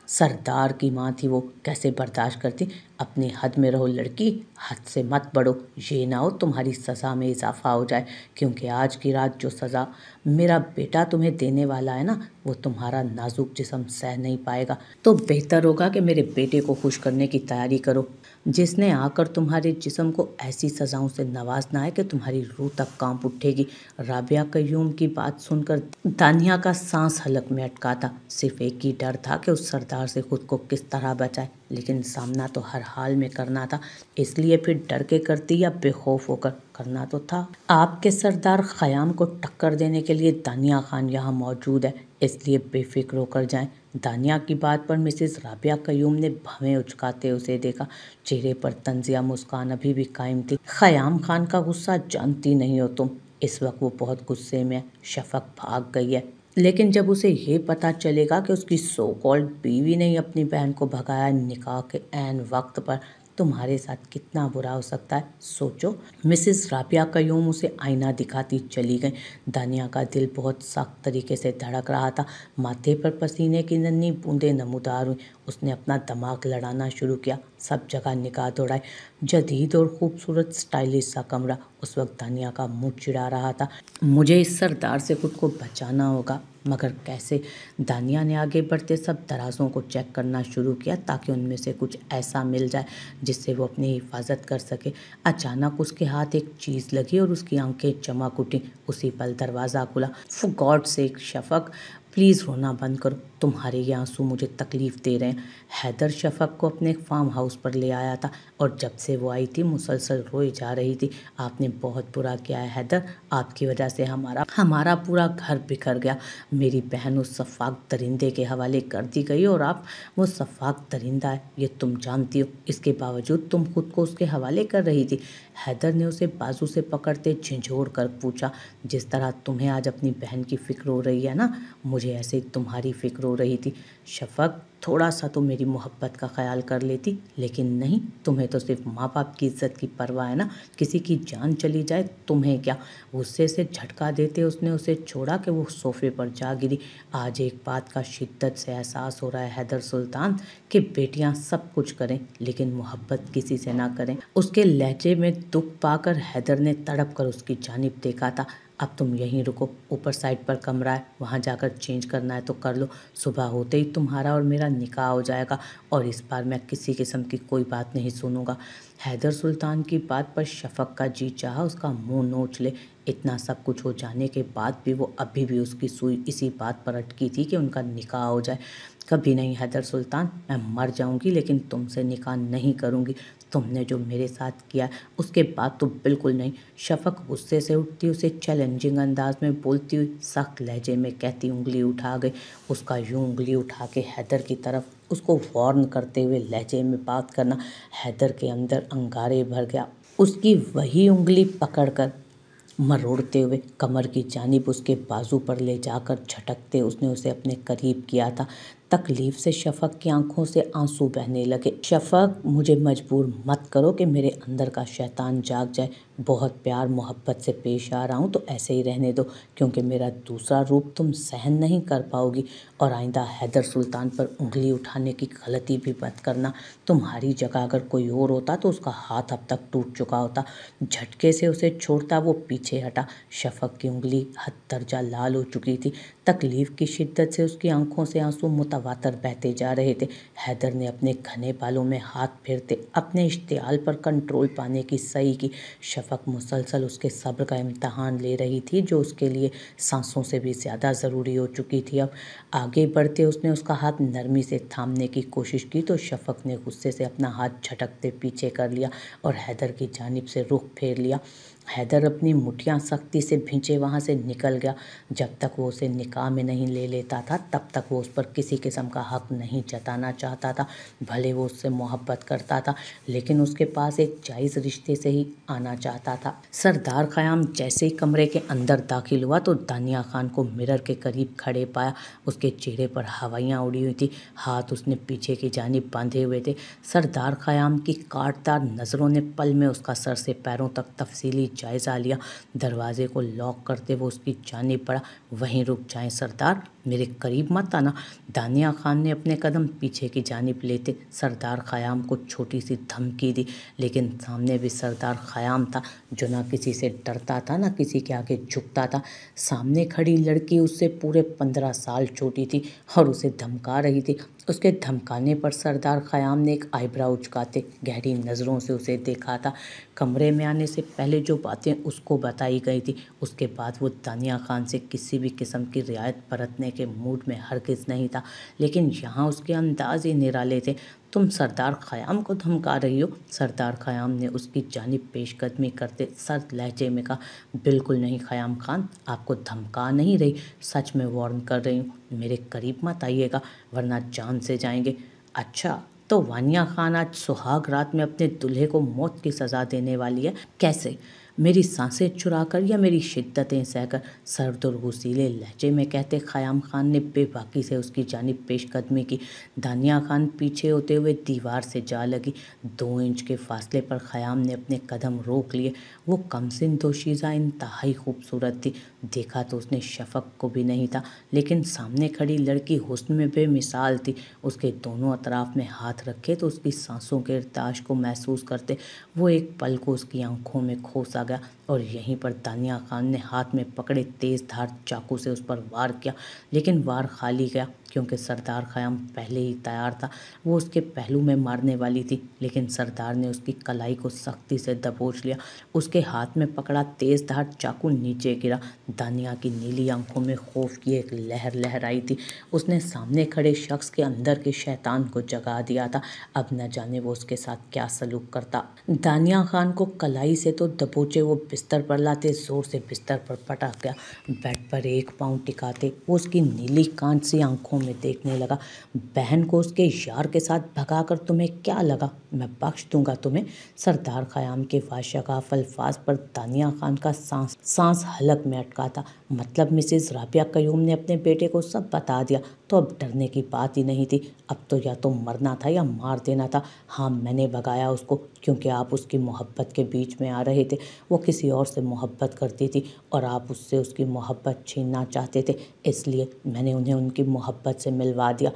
सरदार की माँ थी वो, कैसे बर्दाश्त करती? अपनी हद में रहो लड़की, हद से मत बढ़ो। ये ना हो तुम्हारी सज़ा में इजाफा हो जाए, क्योंकि आज की रात जो सज़ा मेरा बेटा तुम्हें देने वाला है ना, वो तुम्हारा नाजुक जिस्म सह नहीं पाएगा। तो बेहतर होगा कि मेरे बेटे को खुश करने की तैयारी करो, जिसने आकर तुम्हारे जिस्म को ऐसी सज़ाओं से नवाजना है कि तुम्हारी रूह तक कांप उठेगी। राबिया कयूम की बात सुनकर दानिया का सांस हलक में अटका था। सिर्फ एक ही डर था कि उस सरदार से खुद को किस तरह बचाए, लेकिन सामना तो हर हाल में करना था। इसलिए फिर डर के करती या बेखौफ होकर करना तो था। आपके सरदार ख़याम को टक्कर देने के लिए दानिया खान यहाँ मौजूद है, इसलिए बेफिक्र होकर जाएं। दानिया की बात पर मिसेस राबिया कयूम ने भवें उचकाते उसे देखा। चेहरे पर तंजिया मुस्कान अभी भी कायम थी। ख़याम खान का गुस्सा जानती नहीं हो तुम, इस वक्त वो बहुत गुस्से में है। शफक भाग गई है, लेकिन जब उसे ये पता चलेगा कि उसकी सो कॉल्ड बीवी ने ही अपनी बहन को भगाया निकाह के ऐन वक्त पर, तुम्हारे साथ कितना बुरा हो सकता है, सोचो। मिसेस राबिया कयूम उसे आईना दिखाती चली गई। दानिया का दिल बहुत सख्त तरीके से धड़क रहा था। माथे पर पसीने की नन्ही बूंदें नमूदार हुई। उसने अपना दिमाग लड़ाना शुरू किया, सब जगह निगाह दौड़ाई। जदीद और खूबसूरत स्टाइलिश सा कमरा। उस वक्त दानिया का मुंह चिढ़ा रहा था, मुझे इस सरदार से खुद को बचाना होगा, मगर कैसे? दानिया ने आगे बढ़ते सब दराजों को चेक करना शुरू किया, ताकि उनमें से कुछ ऐसा मिल जाए जिससे वो अपनी हिफाजत कर सके। अचानक उसके हाथ एक चीज़ लगी और उसकी आंखें चमक उठी। उसी पल दरवाज़ा खुला। For God sake Shafaq, please रोना बंद करो, तुम्हारे ये आंसू मुझे तकलीफ़ दे रहे हैं। हैदर शफक को अपने फार्म हाउस पर ले आया था, और जब से वो आई थी मुसलसल रोए जा रही थी। आपने बहुत बुरा किया है हैदर, आपकी वजह से हमारा पूरा घर बिखर गया। मेरी बहन उस सफाक दरिंदे के हवाले कर दी गई, और आप, वो सफाक दरिंदा है ये तुम जानती हो, इसके बावजूद तुम खुद को उसके हवाले कर रही थी। हैदर ने उसे बाजू से पकड़ते झिझोड़ कर पूछा, जिस तरह तुम्हें आज अपनी बहन की फिक्र हो रही है ना, मुझे ऐसे ही तुम्हारी फिक्र हो रही थी। शफक, थोड़ा सा तो मेरी मोहब्बत का ख्याल कर लेती, लेकिन नहीं, तुम्हें तो सिर्फ माँ बाप की इज्जत की परवाह है ना, किसी की जान चली जाए तुम्हें क्या। गुस्से से झटका देते उसने उसे छोड़ा कि वो सोफे पर जा गिरी। आज एक बात का शिद्दत से एहसास हो रहा है हैदर सुल्तान, कि बेटियां सब कुछ करें लेकिन मोहब्बत किसी से ना करें। उसके लहजे में दुख पाकर हैदर ने तड़प कर उसकी जानिब देखा था। अब तुम यहीं रुको, ऊपर साइड पर कमरा है, वहाँ जाकर चेंज करना है तो कर लो। सुबह होते ही तुम्हारा और मेरा निकाह हो जाएगा, और इस बार मैं किसी किस्म की कोई बात नहीं सुनूंगा। हैदर सुल्तान की बात पर शफक का जी चाहा उसका मुंह नोच ले। इतना सब कुछ हो जाने के बाद भी वो अभी भी उसकी सुई इसी बात पर अटकी थी कि उनका निकाह हो जाए। कभी नहीं हैदर सुल्तान, मैं मर जाऊंगी लेकिन तुमसे निकाह नहीं करूंगी। तुमने जो मेरे साथ किया उसके बाद तो बिल्कुल नहीं। शफक गुस्से से उठती, उसे चैलेंजिंग अंदाज में बोलती हुई सख्त लहजे में कहती उंगली उठा गई। उसका यूं उंगली उठा के हैदर की तरफ उसको वार्न करते हुए लहजे में बात करना हैदर के अंदर अंगारे भर गया। उसकी वही उंगली पकड़कर मरोड़ते हुए कमर की जानिब उसके बाजू पर ले जाकर झटकते उसने उसे अपने करीब किया था। तकलीफ से शफक की आंखों से आंसू बहने लगे। शफक, मुझे मजबूर मत करो कि मेरे अंदर का शैतान जाग जाए। बहुत प्यार मोहब्बत से पेश आ रहा हूँ तो ऐसे ही रहने दो, क्योंकि मेरा दूसरा रूप तुम सहन नहीं कर पाओगी। और आइंदा हैदर सुल्तान पर उंगली उठाने की गलती भी मत करना। तुम्हारी जगह अगर कोई और होता तो उसका हाथ अब तक टूट चुका होता। झटके से उसे छोड़ता वो पीछे हटा। शफक की उंगली हद दर्जा लाल हो चुकी थी। तकलीफ की शिद्दत से उसकी आंखों से आंसू मुतवातर बहते जा रहे थे। हैदर ने अपने घने बालों में हाथ फेरते अपने इश्तियाल पर कंट्रोल पाने की सही की। शफक मुसलसल उसके सब्र का इम्तहान ले रही थी, जो उसके लिए सांसों से भी ज़्यादा ज़रूरी हो चुकी थी। अब आगे बढ़ते उसने उसका हाथ नरमी से थामने की कोशिश की, तो शफक ने गुस्से से अपना हाथ झटकते पीछे कर लिया और हैदर की जानिब से रुख फेर लिया। हैदर अपनी मुठियाँ सख्ती से भींचे वहाँ से निकल गया। जब तक वो उसे निकाह में नहीं ले लेता था तब तक वो उस पर किसी किस्म का हक नहीं जताना चाहता था। भले वो उससे मोहब्बत करता था लेकिन उसके पास एक जायज़ रिश्ते से ही आना चाहता था। सरदार ख़याम जैसे ही कमरे के अंदर दाखिल हुआ तो दानिया खान को मिरर के करीब खड़े पाया। उसके चेहरे पर हवाइयाँ उड़ी हुई थी, हाथ उसने पीछे की जानिब बांधे हुए थे। सरदार ख़याम की काटदार नज़रों ने पल में उसका सर से पैरों तक तफसीली जायज़ा लिया। दरवाजे को लॉक करते वो उसकी जानिब बढ़ा। वहीं रुक जाएं सरदार, मेरे करीब मत आना। दानिया खान ने अपने कदम पीछे की जानिब लेते सरदार ख़याम को छोटी सी धमकी दी, लेकिन सामने भी सरदार ख़याम था जो ना किसी से डरता था ना किसी के आगे झुकता था। सामने खड़ी लड़की उससे पूरे 15 साल छोटी थी और उसे धमका रही थी। उसके धमकाने पर सरदार ख़याम ने एक आईब्रो उचकाते गहरी नज़रों से उसे देखा था। कमरे में आने से पहले जो बातें उसको बताई गई थी उसके बाद वो दानिया खान से किसी भी किस्म की रियायत बरतने के मूड में हरगिज़ नहीं था, लेकिन यहाँ उसके अंदाज ही निराले थे। तुम सरदार ख़याम को धमका रही हो? सरदार ख़याम ने उसकी जानिब पेशकदमी करते सर्द लहजे में कहा। बिल्कुल नहीं ख़याम खान, आपको धमका नहीं रही, सच में वार्न कर रही हूँ। मेरे करीब मत आइएगा वरना जान से जाएंगे। अच्छा, तो वानिया खान आज सुहाग रात में अपने दूल्हे को मौत की सज़ा देने वाली है। कैसे? मेरी सांसें चुराकर या मेरी शिद्दतें सहकर? सर्द और गुस्सीले लहजे में कहते ख़याम खान ने बेबाकी से उसकी जानिब पेशकदमी की। दानिया खान पीछे होते हुए दीवार से जा लगी। 2 इंच के फासले पर ख़याम ने अपने कदम रोक लिए। वो कमसिन दोशीज़ा इंतहाई खूबसूरत थी। देखा तो उसने शफ़क़ को भी नहीं था, लेकिन सामने खड़ी लड़की हुस्न में बेमिसाल थी। उसके दोनों अतराफ में हाथ रखे तो उसकी सांसों के इर्ताश को महसूस करते वो एक पल को उसकी आंखों में खो सा गया। और यहीं पर दानिया खान ने हाथ में पकड़े तेज़ धार चाकू से उस पर वार किया, लेकिन वार खाली गया क्योंकि सरदार ख़याम पहले ही तैयार था। वो उसके पहलू में मारने वाली थी, लेकिन सरदार ने उसकी कलाई को सख्ती से दबोच लिया। उसके हाथ में पकड़ा तेज़ धार चाकू नीचे गिरा। दानिया की नीली आंखों में खौफ की एक लहर लहराई थी। उसने सामने खड़े शख्स के अंदर के शैतान को जगा दिया था। अब न जाने वो उसके साथ क्या सलूक करता। दानिया खान को कलाई से तो दबोचे वो बिस्तर पर लाते ज़ोर से बिस्तर पर पटक गया। बेड पर एक पाँव टिकाते वो उसकी नीली कांच सी आंखों में देखने लगा। बहन को उसके यार के साथ भगाकर तुम्हें क्या लगा मैं बख्श दूंगा तुम्हें? सरदार ख़याम के वाशगाफ अल्फाज पर दानिया खान का सांस हलक में अटका था। मतलब मिसेस राबिया कयूम ने अपने बेटे को सब बता दिया, तो अब डरने की बात ही नहीं थी। अब तो या तो मरना था या मार देना था। हाँ, मैंने भगाया उसको क्योंकि आप उसकी मोहब्बत के बीच में आ रहे थे। वो किसी और से मोहब्बत करती थी और आप उससे उसकी मोहब्बत छीनना चाहते थे, इसलिए मैंने उन्हें उनकी मोहब्बत से मिलवा दिया।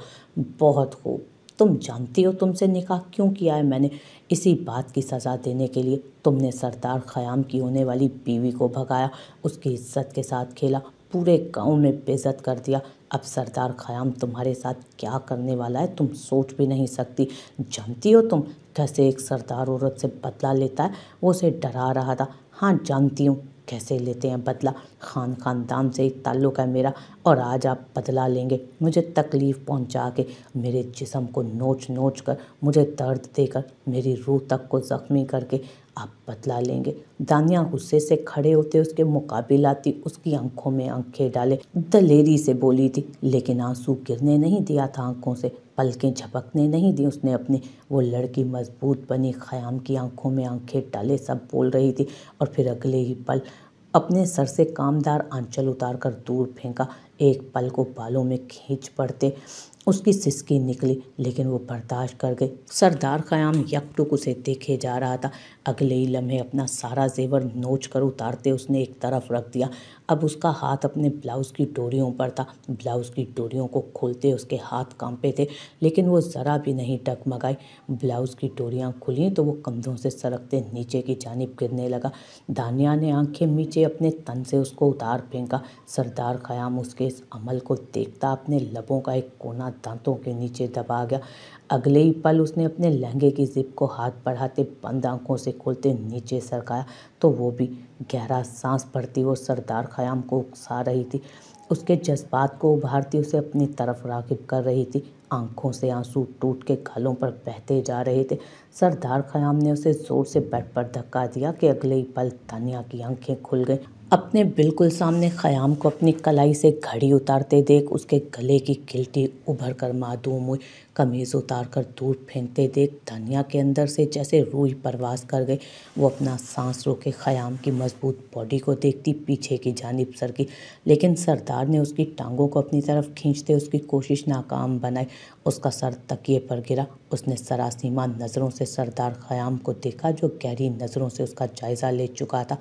बहुत खूब, तुम जानती हो तुमसे निकाह क्यों किया है मैंने? इसी बात की सज़ा देने के लिए। तुमने सरदार ख़याम की होने वाली बीवी को भगाया, उसकी इज्जत के साथ खेला, पूरे गांव में बेइज्जत कर दिया। अब सरदार ख़याम तुम्हारे साथ क्या करने वाला है तुम सोच भी नहीं सकती। जानती हो तुम कैसे एक सरदार औरत से बदला लेता है? वो उसे डरा रहा था। हाँ जानती हूँ कैसे लेते हैं बदला। खानदान से ही ताल्लुक़ है मेरा और आज आप बदला लेंगे मुझे तकलीफ़ पहुँचा के, मेरे जिस्म को नोच नोच कर, मुझे दर्द देकर, मेरी रूह तक को ज़ख्मी करके आप बदला लेंगे। दानिया गुस्से से खड़े होते उसके मुकाबिल आती, उसकी आंखों में आंखें डाले दलेरी से बोली थी, लेकिन आंसू गिरने नहीं दिया था आंखों से, पलकें झपकने नहीं दी उसने अपनी। वो लड़की मजबूत बनी ख़याम की आंखों में आंखें डाले सब बोल रही थी और फिर अगले ही पल अपने सर से कामदार आंचल उतार कर दूर फेंका। एक पल को बालों में खींच पड़ते उसकी सिसकी निकली, लेकिन वो बर्दाश्त कर गई। सरदार ख़याम यकटुक उसे देखे जा रहा था। अगले ही लम्हे अपना सारा जेवर नोच कर उतारते उसने एक तरफ रख दिया। अब उसका हाथ अपने ब्लाउज़ की डोरियों पर था। ब्लाउज़ की डोरियों को खोलते उसके हाथ कांपे थे, लेकिन वो ज़रा भी नहीं डगमगाई। ब्लाउज़ की डोरियां खुली तो वो कंधों से सरकते नीचे की जानिब गिरने लगा। दानिया ने आंखें मीचे अपने तन से उसको उतार फेंका। सरदार ख़याम उसके इस अमल को देखता अपने लबों का एक कोना दांतों के नीचे दबा गया। अगले ही पल उसने अपने लहंगे की जिप को हाथ बढ़ाते बंद आंखों से खोलते नीचे सरकाया तो वो भी गहरा सांस भरती वो सरदार ख़याम को उकसा रही थी। उसके जज्बात को उभारती उसे अपनी तरफ राग़िब कर रही थी। आंखों से आंसू टूट के गालों पर बहते जा रहे थे। सरदार ख़याम ने उसे ज़ोर से बेड पर धक्का दिया कि अगले ही पल तानिया की आंखें खुल गईं। अपने बिल्कुल सामने ख़याम को अपनी कलाई से घड़ी उतारते देख उसके गले की गिल्टी उभर कर मासूम हुई। कमीज़ उतार कर दूर फेंकते देख तानिया के अंदर से जैसे रूह परवास कर गई। वो अपना सांस रोके ख़याम की मजबूत बॉडी को देखती पीछे की जानिब सरकी, लेकिन सरदार ने उसकी टांगों को अपनी तरफ खींचते उसकी कोशिश नाकाम बनाई। उसका सर तकिए पर गिरा। उसने सरासीमा नज़रों से सरदार ख़याम को देखा जो गहरी नज़रों से उसका जायज़ा ले चुका था।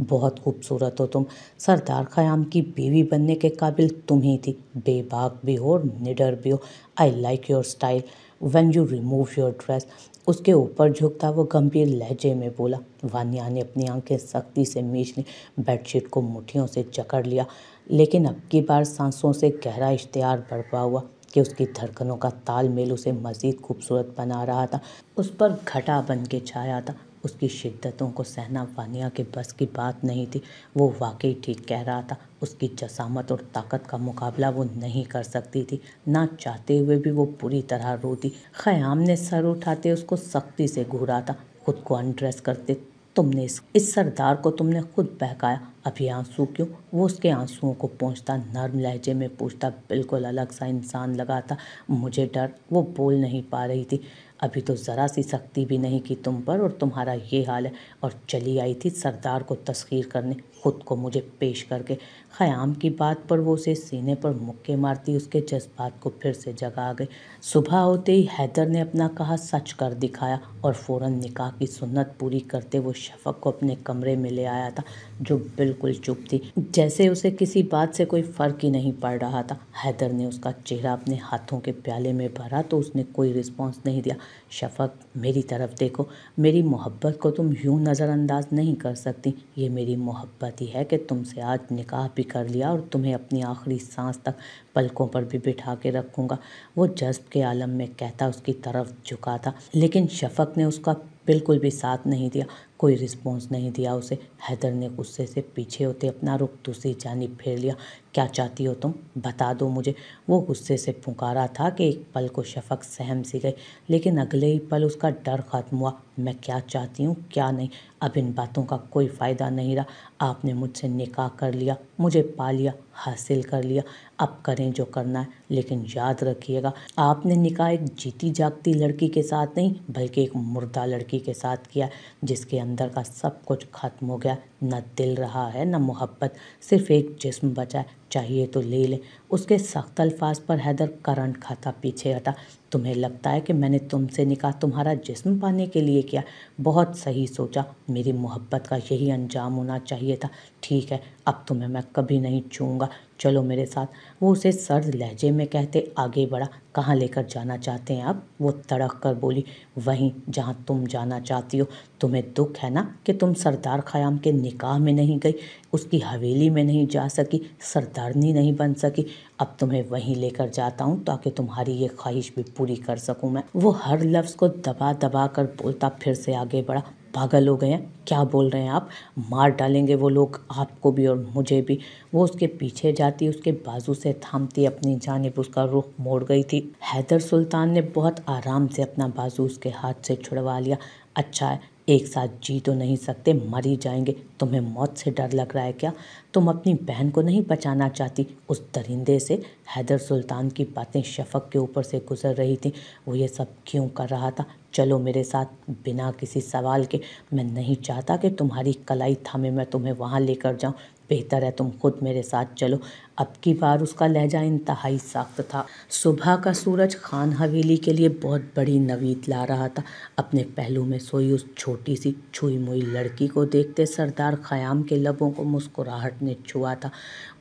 बहुत खूबसूरत हो तुम। सरदार ख़याम की बीवी बनने के काबिल तुम ही थी। बेबाक भी हो और निडर भी हो। I like your style when you remove your dress. उसके ऊपर झुकता वो गंभीर लहजे में बोला। वानिया ने अपनी आंखें सख्ती से मीच ली, बेडशीट को मुट्ठियों से जकड़ लिया, लेकिन अब की बार सांसों से गहरा इश्तिहार बरपा हुआ कि उसकी धड़कनों का तालमेल उसे मज़ीद खूबसूरत बना रहा था। उस पर घटा बन के छाया था। उसकी शिद्दतों को सहना वानिया के बस की बात नहीं थी। वो वाकई ठीक कह रहा था। उसकी जसामत और ताकत का मुकाबला वो नहीं कर सकती थी। ना चाहते हुए भी वो पूरी तरह रोती। ख़याम ने सर उठाते उसको सख्ती से घूरा था। खुद को अनड्रेस करते तुमने इस सरदार को तुमने खुद बहकाया। अब ये आंसू क्यों? वो उसके आंसुओं को पोंछता नर्म लहजे में पूछता। बिल्कुल अलग सा इंसान लगा था। मुझे डर। वो बोल नहीं पा रही थी। अभी तो ज़रा सी सख्ती भी नहीं की तुम पर और तुम्हारा ये हाल है। और चली आई थी सरदार को तस्खीर करने, खुद को मुझे पेश करके। ख़याम की बात पर वो उसे सीने पर मुक्के मारती उसके जज्बात को फिर से जगा गई। सुबह होते ही हैदर ने अपना कहा सच कर दिखाया और फ़ौरन निकाह की सुन्नत पूरी करते वो शफ़क़ को अपने कमरे में ले आया था, जो बिल्कुल चुप थी, जैसे उसे किसी बात से कोई फ़र्क ही नहीं पड़ रहा था। हैदर ने उसका चेहरा अपने हाथों के प्याले में भरा तो उसने कोई रिस्पॉन्स नहीं दिया। शफ़क़, मेरी तरफ देखो। मेरी मोहब्बत को तुम यूँ नज़रअंदाज नहीं कर सकती। ये मेरी मोहब्बत ही है कि तुमसे आज निकाह भी कर लिया और तुम्हें अपनी आखिरी सांस तक पलकों पर भी बिठा के रखूँगा। वो जज्ब के आलम में कहता उसकी तरफ झुका था, लेकिन शफ़क़ ने उसका बिल्कुल भी साथ नहीं दिया। कोई रिस्पॉन्स नहीं दिया उसे। हैदर ने गुस्से से पीछे होते अपना रुख दूसरी जानिब फेर लिया। क्या चाहती हो तुम? बता दो मुझे। वो गुस्से से पुकारा था कि एक पल को शफ़क़ सहम सी गई, लेकिन अगले ही पल उसका डर ख़त्म हुआ। मैं क्या चाहती हूँ क्या नहीं, अब इन बातों का कोई फ़ायदा नहीं रहा। आपने मुझसे निकाह कर लिया, मुझे पा लिया, हासिल कर लिया। अब करें जो करना है, लेकिन याद रखिएगा आपने निकाह एक जीती जागती लड़की के साथ नहीं बल्कि एक मुर्दा लड़की के साथ किया, जिसके अंदर का सब कुछ ख़त्म हो गया। न दिल रहा है न मोहब्बत, सिर्फ एक जिस्म बचा है। चाहिए तो ले लें। उसके सख्त अल्फाज पर हैदर करंट खाता पीछे हटा। तुम्हें लगता है कि मैंने तुमसे निकाह तुम्हारा जिस्म पाने के लिए किया? बहुत सही सोचा। मेरी मोहब्बत का यही अंजाम होना चाहिए था। ठीक है, अब तुम्हें मैं कभी नहीं छूऊंगा। चलो मेरे साथ। वो उसे सर्द लहजे में कहते आगे बढ़ा। कहाँ लेकर जाना चाहते हैं आप? वो तड़क कर बोली। वहीं जहाँ तुम जाना चाहती हो। तुम्हें दुख है ना कि तुम सरदार ख़याम के निकाह में नहीं गई, उसकी हवेली में नहीं जा सकी, सरदारनी नहीं बन सकी। अब तुम्हें वहीं लेकर जाता हूँ ताकि तुम्हारी ये ख्वाहिश भी पूरी कर सकूँ मैं। वो हर लफ्ज़ को दबा दबा कर बोलता फिर से आगे बढ़ा। पागल हो गए हैं? क्या बोल रहे हैं आप? मार डालेंगे वो लोग आपको भी और मुझे भी। वो उसके पीछे जाती उसके बाजू से थामती अपनी जानिब उसका रुख मोड़ गई थी। हैदर सुल्तान ने बहुत आराम से अपना बाजू उसके हाथ से छुड़वा लिया। अच्छा है, एक साथ जी तो नहीं सकते, मर ही जाएंगे। तुम्हें मौत से डर लग रहा है क्या? तुम अपनी बहन को नहीं बचाना चाहती उस दरिंदे से? हैदर सुल्तान की बातें शफ़क़ के ऊपर से गुजर रही थी। वो ये सब क्यों कर रहा था? चलो मेरे साथ, बिना किसी सवाल के। मैं नहीं चाहता कि तुम्हारी कलाई थामे मैं तुम्हें वहाँ लेकर जाऊँ। बेहतर है तुम खुद मेरे साथ चलो। अब की बार उसका लहजा इंतहाई सख्त था। सुबह का सूरज खान हवेली के लिए बहुत बड़ी नवीद ला रहा था। अपने पहलू में सोई उस छोटी सी छुई मुई लड़की को देखते सरदार ख़याम के लबों को मुस्कुराहट ने छुआ था।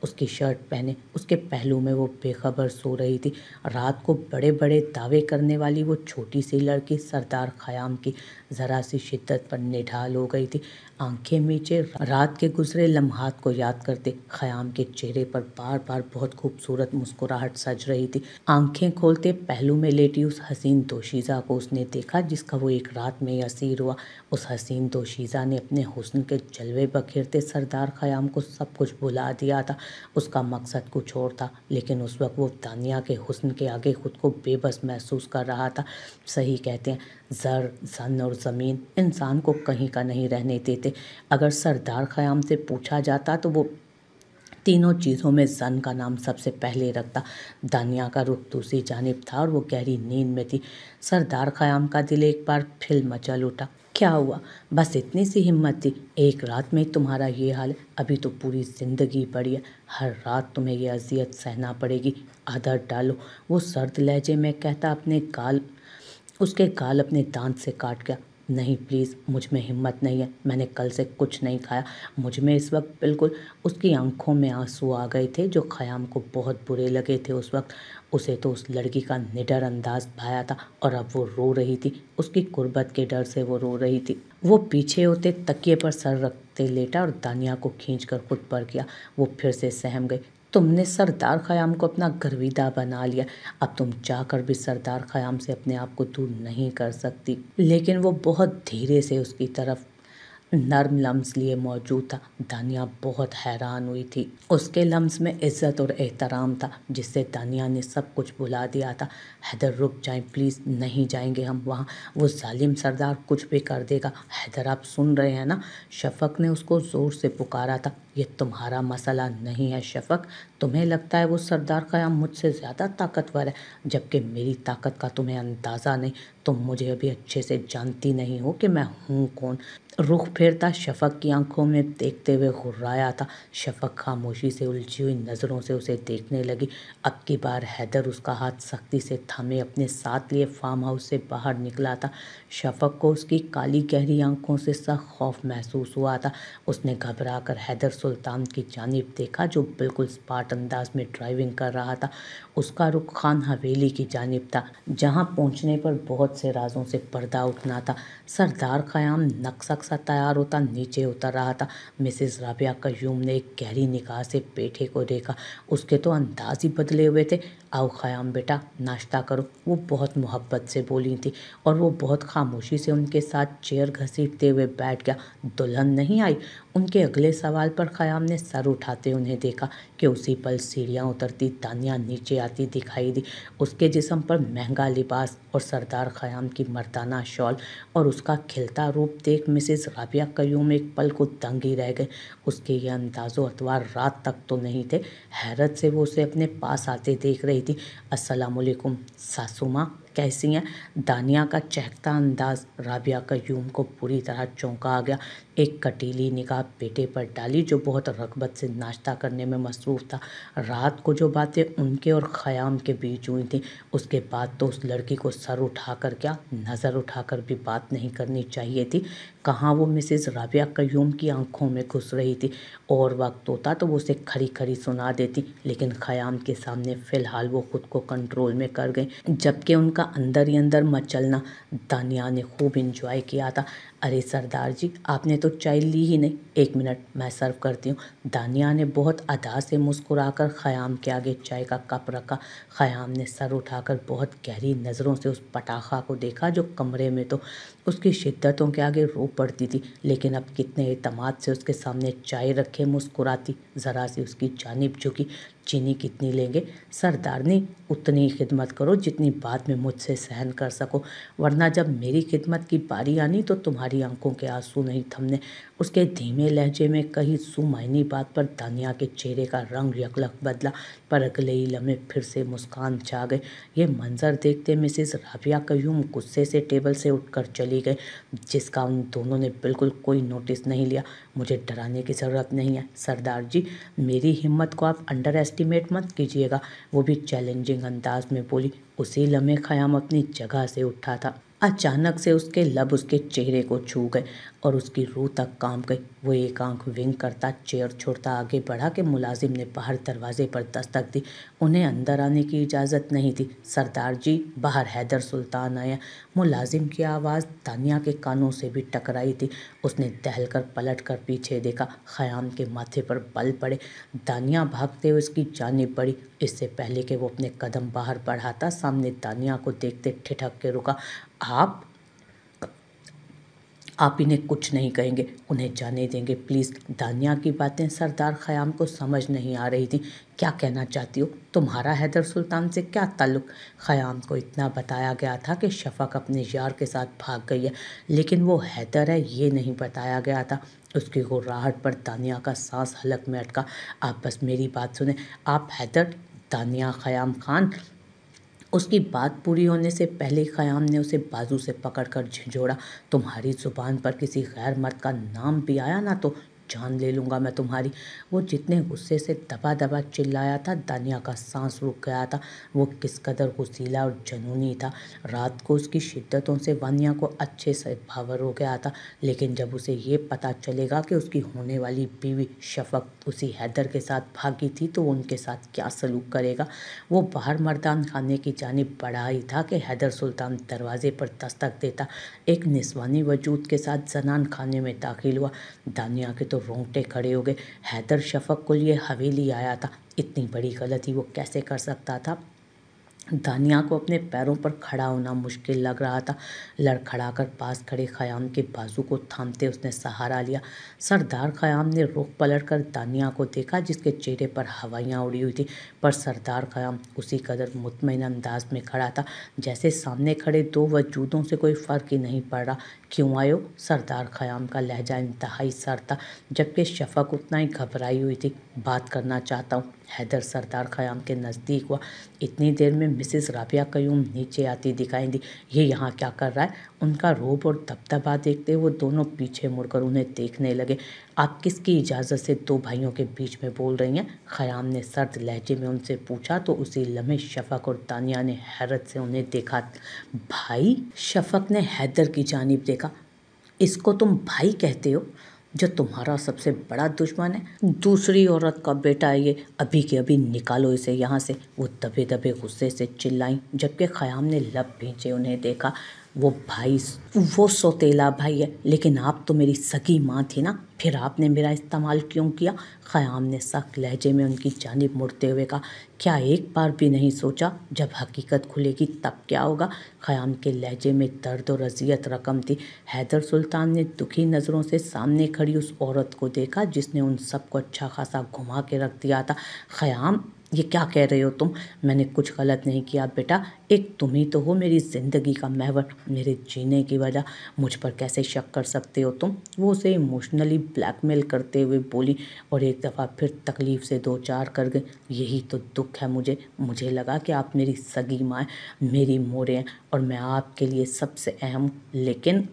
उसकी शर्ट पहने उसके पहलू में वो बेखबर सो रही थी। रात को बड़े बड़े दावे करने वाली वो छोटी सी लड़की सरदार ख़याम की ज़रा सी शिद्दत पर निढाल हो गई थी। आंखें मीचे रात के गुजरे लम्हात को याद करते ख़याम के चेहरे पर बार बार बहुत खूबसूरत मुस्कुराहट सज रही थी। आंखें खोलते पहलू में लेटी उस हसीन दोशीज़ा को उसने देखा जिसका वो एक रात में ही असीर हुआ। उस हसीन दोशीज़ा ने अपने हुस्न के जलवे बखेरते सरदार ख़याम को सब कुछ भुला दिया था। उसका मकसद कुछ और था, लेकिन उस वक्त वो दानिया के हुस्न के आगे खुद को बेबस महसूस कर रहा था। सही कहते हैं, ज़र, ज़न और ज़मीन इंसान को कहीं का नहीं रहने देते। अगर सरदार ख़याम से पूछा जाता तो वो तीनों चीज़ों में ज़न का नाम सबसे पहले रखता। दानिया का रुख दूसरी जानिब था और वो गहरी नींद में थी। सरदार ख़याम का दिल एक बार फिर मचल उठा। क्या हुआ? बस इतनी सी हिम्मत थी? एक रात में तुम्हारा ये हाल है? अभी तो पूरी ज़िंदगी पड़ी है। हर रात तुम्हें ये अजियत सहना पड़ेगी। आदत डालो। वो सर्द लहजे में कहता उसके गाल अपने दांत से काट गया। नहीं प्लीज़, मुझ में हिम्मत नहीं है। मैंने कल से कुछ नहीं खाया। मुझ में इस वक्त बिल्कुल। उसकी आंखों में आंसू आ गए थे जो ख़याम को बहुत बुरे लगे थे। उस वक्त उसे तो उस लड़की का निडर अंदाज भाया था और अब वो रो रही थी। उसकी कुर्बत के डर से वो रो रही थी। वो पीछे होते तकिए पर सर रखते लेटा और दानिया को खींचकर खुद पर किया। वो फिर से सहम गई। तुमने सरदार ख़याम को अपना गर्विदा बना लिया। अब तुम चाहकर भी सरदार ख़याम से अपने आप को दूर नहीं कर सकती। लेकिन वो बहुत धीरे से उसकी तरफ नर्म लम्स लिए मौजूद था। दानिया बहुत हैरान हुई थी। उसके लम्स में इज्जत और एहतराम था जिससे दानिया ने सब कुछ भुला दिया था। हैदर रुक जाएं प्लीज़, नहीं जाएंगे हम वहाँ। वो जालिम सरदार कुछ भी कर देगा। हैदर आप सुन रहे हैं ना? शफ़क़ ने उसको ज़ोर से पुकारा था। ये तुम्हारा मसला नहीं है शफ़क़। तुम्हें लगता है वो सरदार ख़याम मुझसे ज़्यादा ताकतवर है, जबकि मेरी ताकत का तुम्हें अंदाज़ा नहीं। तुम मुझे अभी अच्छे से जानती नहीं हो कि मैं हूँ कौन। रुख फेरता शफ़क़ की आंखों में देखते हुए घुर्राया था। शफ़क़ खामोशी से उलझी हुई नज़रों से उसे देखने लगी। अब की बार हैदर उसका हाथ सख्ती से थामे अपने साथ लिए फार्म हाउस से बाहर निकला था। शफ़क़ को उसकी काली गहरी आंखों से सख्त खौफ महसूस हुआ था। उसने घबरा कर हैदर सुल्तान की जानिब देखा जो बिल्कुल स्पार्ट अंदाज में ड्राइविंग कर रहा था। उसका रुख खान हवेली की जानिब था, जहाँ पहुँचने पर बहुत से राजों से पर्दा उठना था। सरदार ख़याम नक्शा सा तैयार होता नीचे उतर रहा था। मिसेस राबिया कयूम ने एक गहरी निगाह से बेटे को देखा। उसके तो अंदाज ही बदले हुए थे। आओ ख़याम बेटा, नाश्ता करो, वो बहुत मोहब्बत से बोली थी और वो बहुत खामोशी से उनके साथ चेयर घसीटते हुए बैठ गया। दुल्हन नहीं आई? उनके अगले सवाल पर ख़याम ने सर उठाते उन्हें देखा कि उसी पल सीढ़ियाँ उतरती दानिया नीचे आती दिखाई दी। उसके जिस्म पर महंगा लिबास और सरदार ख़याम की मर्दाना शॉल और उसका खिलता रूप देख मिसेस राबिया कयूम एक पल को दंग ही रह गए। उसके ये अंदाज़ो अतवार रात तक तो नहीं थे। हैरत से वो उसे अपने पास आते देख रही थी। अस्सलामुअलैकुम सासू माँ, कैसी हैं? दानिया का चहकता अंदाज राबिया कयूम को पूरी तरह चौंका आ गया। एक कटीली निगाह बेटे पर डाली जो बहुत रग़बत से नाश्ता करने में मसरूफ़ था। रात को जो बातें उनके और ख़याम के बीच हुई थी, उसके बाद तो उस लड़की को सर उठाकर क्या नज़र उठाकर भी बात नहीं करनी चाहिए थी। कहाँ वो मिसेस राबिया कयूम की आंखों में घुस रही थी। और वक्त होता तो वो उसे खरी खरी सुना देती, लेकिन ख़याम के सामने फ़िलहाल वो खुद को कंट्रोल में कर गई, जबकि उनका अंदर ही अंदर मचलना दानिया ने खूब इंजॉय किया था। अरे सरदार जी, आपने तो चाय ली ही नहीं। एक मिनट, मैं सर्व करती हूँ। दानिया ने बहुत अदा से मुस्कुराकर ख़याम के आगे चाय का कप रखा। ख़याम ने सर उठाकर बहुत गहरी नज़रों से उस पटाखा को देखा जो कमरे में तो उसकी शिद्दतों के आगे रो पड़ती थी, लेकिन अब कितने एतमाद से उसके सामने चाय रखे मुस्कुराती। ज़रा सी उसकी जानिब झुकी। चीनी कितनी लेंगे? सरदारनी, उतनी ही खिदमत करो जितनी बाद में मुझसे सहन कर सको, वरना जब मेरी खिदमत की बारी आनी तो तुम्हारी आंखों के आंसू नहीं थमने। उसके धीमे लहजे में कही सुमायनी बात पर दानिया के चेहरे का रंग यकलक बदला, पर अगले ही लम्हे फिर से मुस्कान छा गए। ये मंजर देखते मिसेस राबिया कयूम गुस्से से टेबल से उठकर चली गई, जिसका उन दोनों ने बिल्कुल कोई नोटिस नहीं लिया। मुझे डराने की ज़रूरत नहीं है सरदार जी, मेरी हिम्मत को आप अंडर एस्टिमेट मत कीजिएगा, वो भी चैलेंजिंग अंदाज में बोली। उसी लम्हे ख़याम अपनी जगह से उठा था। अचानक से उसके लब उसके चेहरे को छू गए। और उसकी रूह तक कांप गई। वो एक आंख विंग करता चेयर छोड़ता आगे बढ़ा कि मुलाजिम ने बाहर दरवाजे पर दस्तक दी। उन्हें अंदर आने की इजाज़त नहीं थी। सरदार जी, बाहर हैदर सुल्तान आए हैं। मुलाजिम की आवाज़ दानिया के कानों से भी टकराई थी। उसने टहलकर पलट कर पीछे देखा। ख़याम के माथे पर बल पड़े। दानिया भागते हुए उसकी जानिब बढ़ी। इससे पहले कि वो अपने कदम बाहर बढ़ाता, सामने दानिया को देखते ठिठक के रुका। आप इन्हें कुछ नहीं कहेंगे, उन्हें जाने देंगे प्लीज़। दानिया की बातें सरदार ख़याम को समझ नहीं आ रही थी। क्या कहना चाहती हो? तुम्हारा हैदर सुल्तान से क्या ताल्लुक़? ख़याम को इतना बताया गया था कि शफ़क़ अपने यार के साथ भाग गई है, लेकिन वो हैदर है ये नहीं बताया गया था। उसकी गुर्राहट पर दानिया का सांस हलक में अटका। आप बस मेरी बात सुने। आप हैदर? दानिया ख़याम खान। उसकी बात पूरी होने से पहले ख़याम ने उसे बाजू से पकड़कर झिंझोड़ा। तुम्हारी ज़ुबान पर किसी गैर मर्द का नाम भी आया ना तो जान ले लूँगा मैं तुम्हारी। वो जितने गुस्से से दबा दबा चिल्लाया था, दानिया का सांस रुक गया था। वो किस कदर गुस्सीला और जुनूनी था। रात को उसकी शिद्दतों से वानिया को अच्छे से बावर हो गया था, लेकिन जब उसे ये पता चलेगा कि उसकी होने वाली बीवी शफ़क़ उसी हैदर के साथ भागी थी तो वो उनके साथ क्या सलूक करेगा। वो बाहर मर्दान खाने की जानिब बढ़ा ही था कि हैदर सुल्तान दरवाजे पर दस्तक देता। एक निस्वानी वजूद के साथ जनान खाने में दाखिल हुआ। दानिया के तो रोंगटे खड़े हो गए। हैदर शफ़क़ को लिए हवेली आया था। इतनी बड़ी गलती वो कैसे कर सकता था? दानिया को अपने पैरों पर खड़ा होना मुश्किल लग रहा था। लड़खड़ाकर पास खड़े ख़याम के बाजू को थामते उसने सहारा लिया। सरदार ख़याम ने रुख पलटकर दानिया को देखा, जिसके चेहरे पर हवाइयाँ उड़ी हुई थी, पर सरदार ख़याम उसी कदर मुतमईन अंदाज में खड़ा था जैसे सामने खड़े दो वजूदों से कोई फ़र्क ही नहीं पड़ रहा। क्यों आए हो? सरदार ख़याम का लहजा इंतहाई सर था, जबकि शफ़क़ उतना ही घबराई हुई थी। बात करना चाहता हूँ। हैदर सरदार ख़याम के नज़दीक हुआ। इतनी देर में मिसेस राबिया क़य्यूम नीचे आती दिखाई दी। ये यहाँ क्या कर रहा है? उनका रोब और दबदबा देखते वो दोनों पीछे मुड़कर उन्हें देखने लगे। आप किसकी इजाज़त से दो भाइयों के बीच में बोल रही हैं? ख़याम ने सर्द लहजे में उनसे पूछा तो उसी लम्हे शफ़क़ और दानिया ने हैरत से उन्हें देखा। भाई? शफ़क़ ने हैदर की जानिब देखा। इसको तुम भाई कहते हो जो तुम्हारा सबसे बड़ा दुश्मन है? दूसरी औरत का बेटा है ये, अभी के अभी निकालो इसे यहाँ से। वो दबे दबे गुस्से से चिल्लाई, जबकि ख़याम ने लब भींचे उन्हें देखा। वो भाई, वो सौतेला भाई है, लेकिन आप तो मेरी सगी माँ थी ना, फिर आपने मेरा इस्तेमाल क्यों किया? ख़याम ने सख्त लहजे में उनकी जानिब मुड़ते हुए कहा। क्या एक बार भी नहीं सोचा जब हकीकत खुलेगी तब क्या होगा? ख़याम के लहजे में दर्द और अजियत रकम थी। हैदर सुल्तान ने दुखी नज़रों से सामने खड़ी उस औरत को देखा जिसने उन सबको अच्छा खासा घुमा के रख दिया था। ख़याम, ये क्या कह रहे हो तुम? मैंने कुछ गलत नहीं किया बेटा। एक तुम ही तो हो मेरी ज़िंदगी का महवर, मेरे जीने की वजह। मुझ पर कैसे शक कर सकते हो तुम? वो उसे इमोशनली ब्लैकमेल करते हुए बोली और एक दफ़ा फिर तकलीफ़ से दो चार कर गई। यही तो दुख है मुझे लगा कि आप मेरी सगी माँ, मेरी मोरे हैं और मैं आपके लिए सबसे अहम हूँ, लेकिन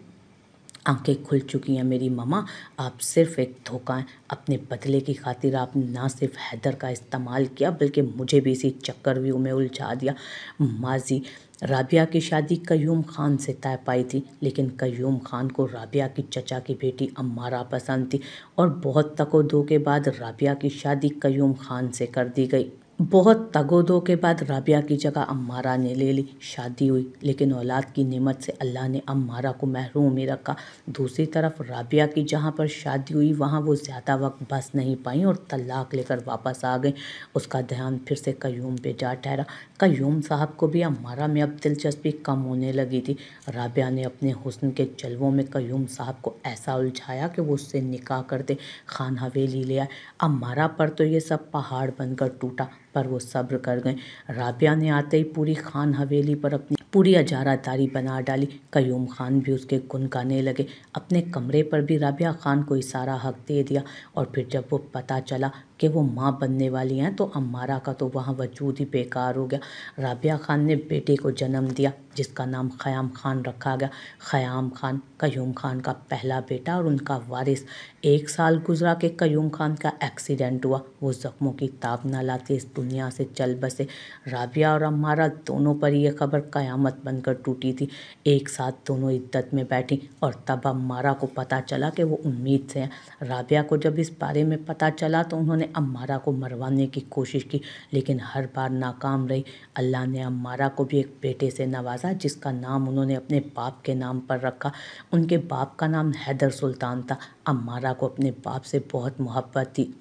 आंखें खुल चुकी हैं मेरी मामा। आप सिर्फ़ एक धोखा हैं। अपने बदले की खातिर आपने ना सिर्फ हैदर का इस्तेमाल किया बल्कि मुझे भी इसी चक्रव्यूह में उलझा दिया। माजी, राबिया की शादी क़य्यूम ख़ान से तय पाई थी, लेकिन क़य्यूम ख़ान को राबिया की चचा की बेटी अम्मारा पसंद थी और बहुत तको-दो के बाद राबिया की शादी क़य्यूम ख़ान से कर दी गई। बहुत तगोदो के बाद राबिया की जगह अम्मारा ने ले ली। शादी हुई, लेकिन औलाद की नेमत से अल्लाह ने अम्मारा को महरूम ही रखा। दूसरी तरफ राबिया की जहाँ पर शादी हुई वहाँ वो ज़्यादा वक्त बस नहीं पाई और तलाक लेकर वापस आ गई। उसका ध्यान फिर से क़य्यूम पे जा ठहरा। क़य्यूम साहब को भी अम्मारा में अब दिलचस्पी कम होने लगी थी। राबिया ने अपने हुस्न के जलवों में क़य्यूम साहब को ऐसा उलझाया कि वो उससे निकाह करते खान हवेली ले आए। अम्मारा पर तो ये सब पहाड़ बनकर टूटा, पर वो सब्र कर गए। राबिया ने आते ही पूरी खान हवेली पर अपनी पूरी अजारादारी बना डाली। क़य्यूम ख़ान भी उसके गुन गाने लगे। अपने कमरे पर भी राबिया ख़ान को ही सारा हक दे दिया और फिर जब वो पता चला कि वो माँ बनने वाली हैं तो अम्मारा का तो वहाँ वजूद ही बेकार हो गया। राबिया खान ने बेटे को जन्म दिया जिसका नाम ख़याम खान रखा गया। ख़याम खान क़यूम खान का पहला बेटा और उनका वारिस। 1 साल गुजरा कि क़यूम खान का एक्सीडेंट हुआ। वो ज़ख्मों की ताब न लाते इस दुनिया से चल बसे। राबिया और अम्मारा दोनों पर यह खबर क़यामत बनकर टूटी थी। एक साथ दोनों इद्दत में बैठी और तब अम्मारा को पता चला कि वो उम्मीद से हैं। राबिया को जब इस बारे में पता चला तो उन्होंने अम्मारा को मरवाने की कोशिश की, लेकिन हर बार नाकाम रही। अल्लाह ने अम्मारा को भी एक बेटे से नवाजा जिसका नाम उन्होंने अपने बाप के नाम पर रखा। उनके बाप का नाम हैदर सुल्तान था। अम्मारा को अपने बाप से बहुत मोहब्बत थी,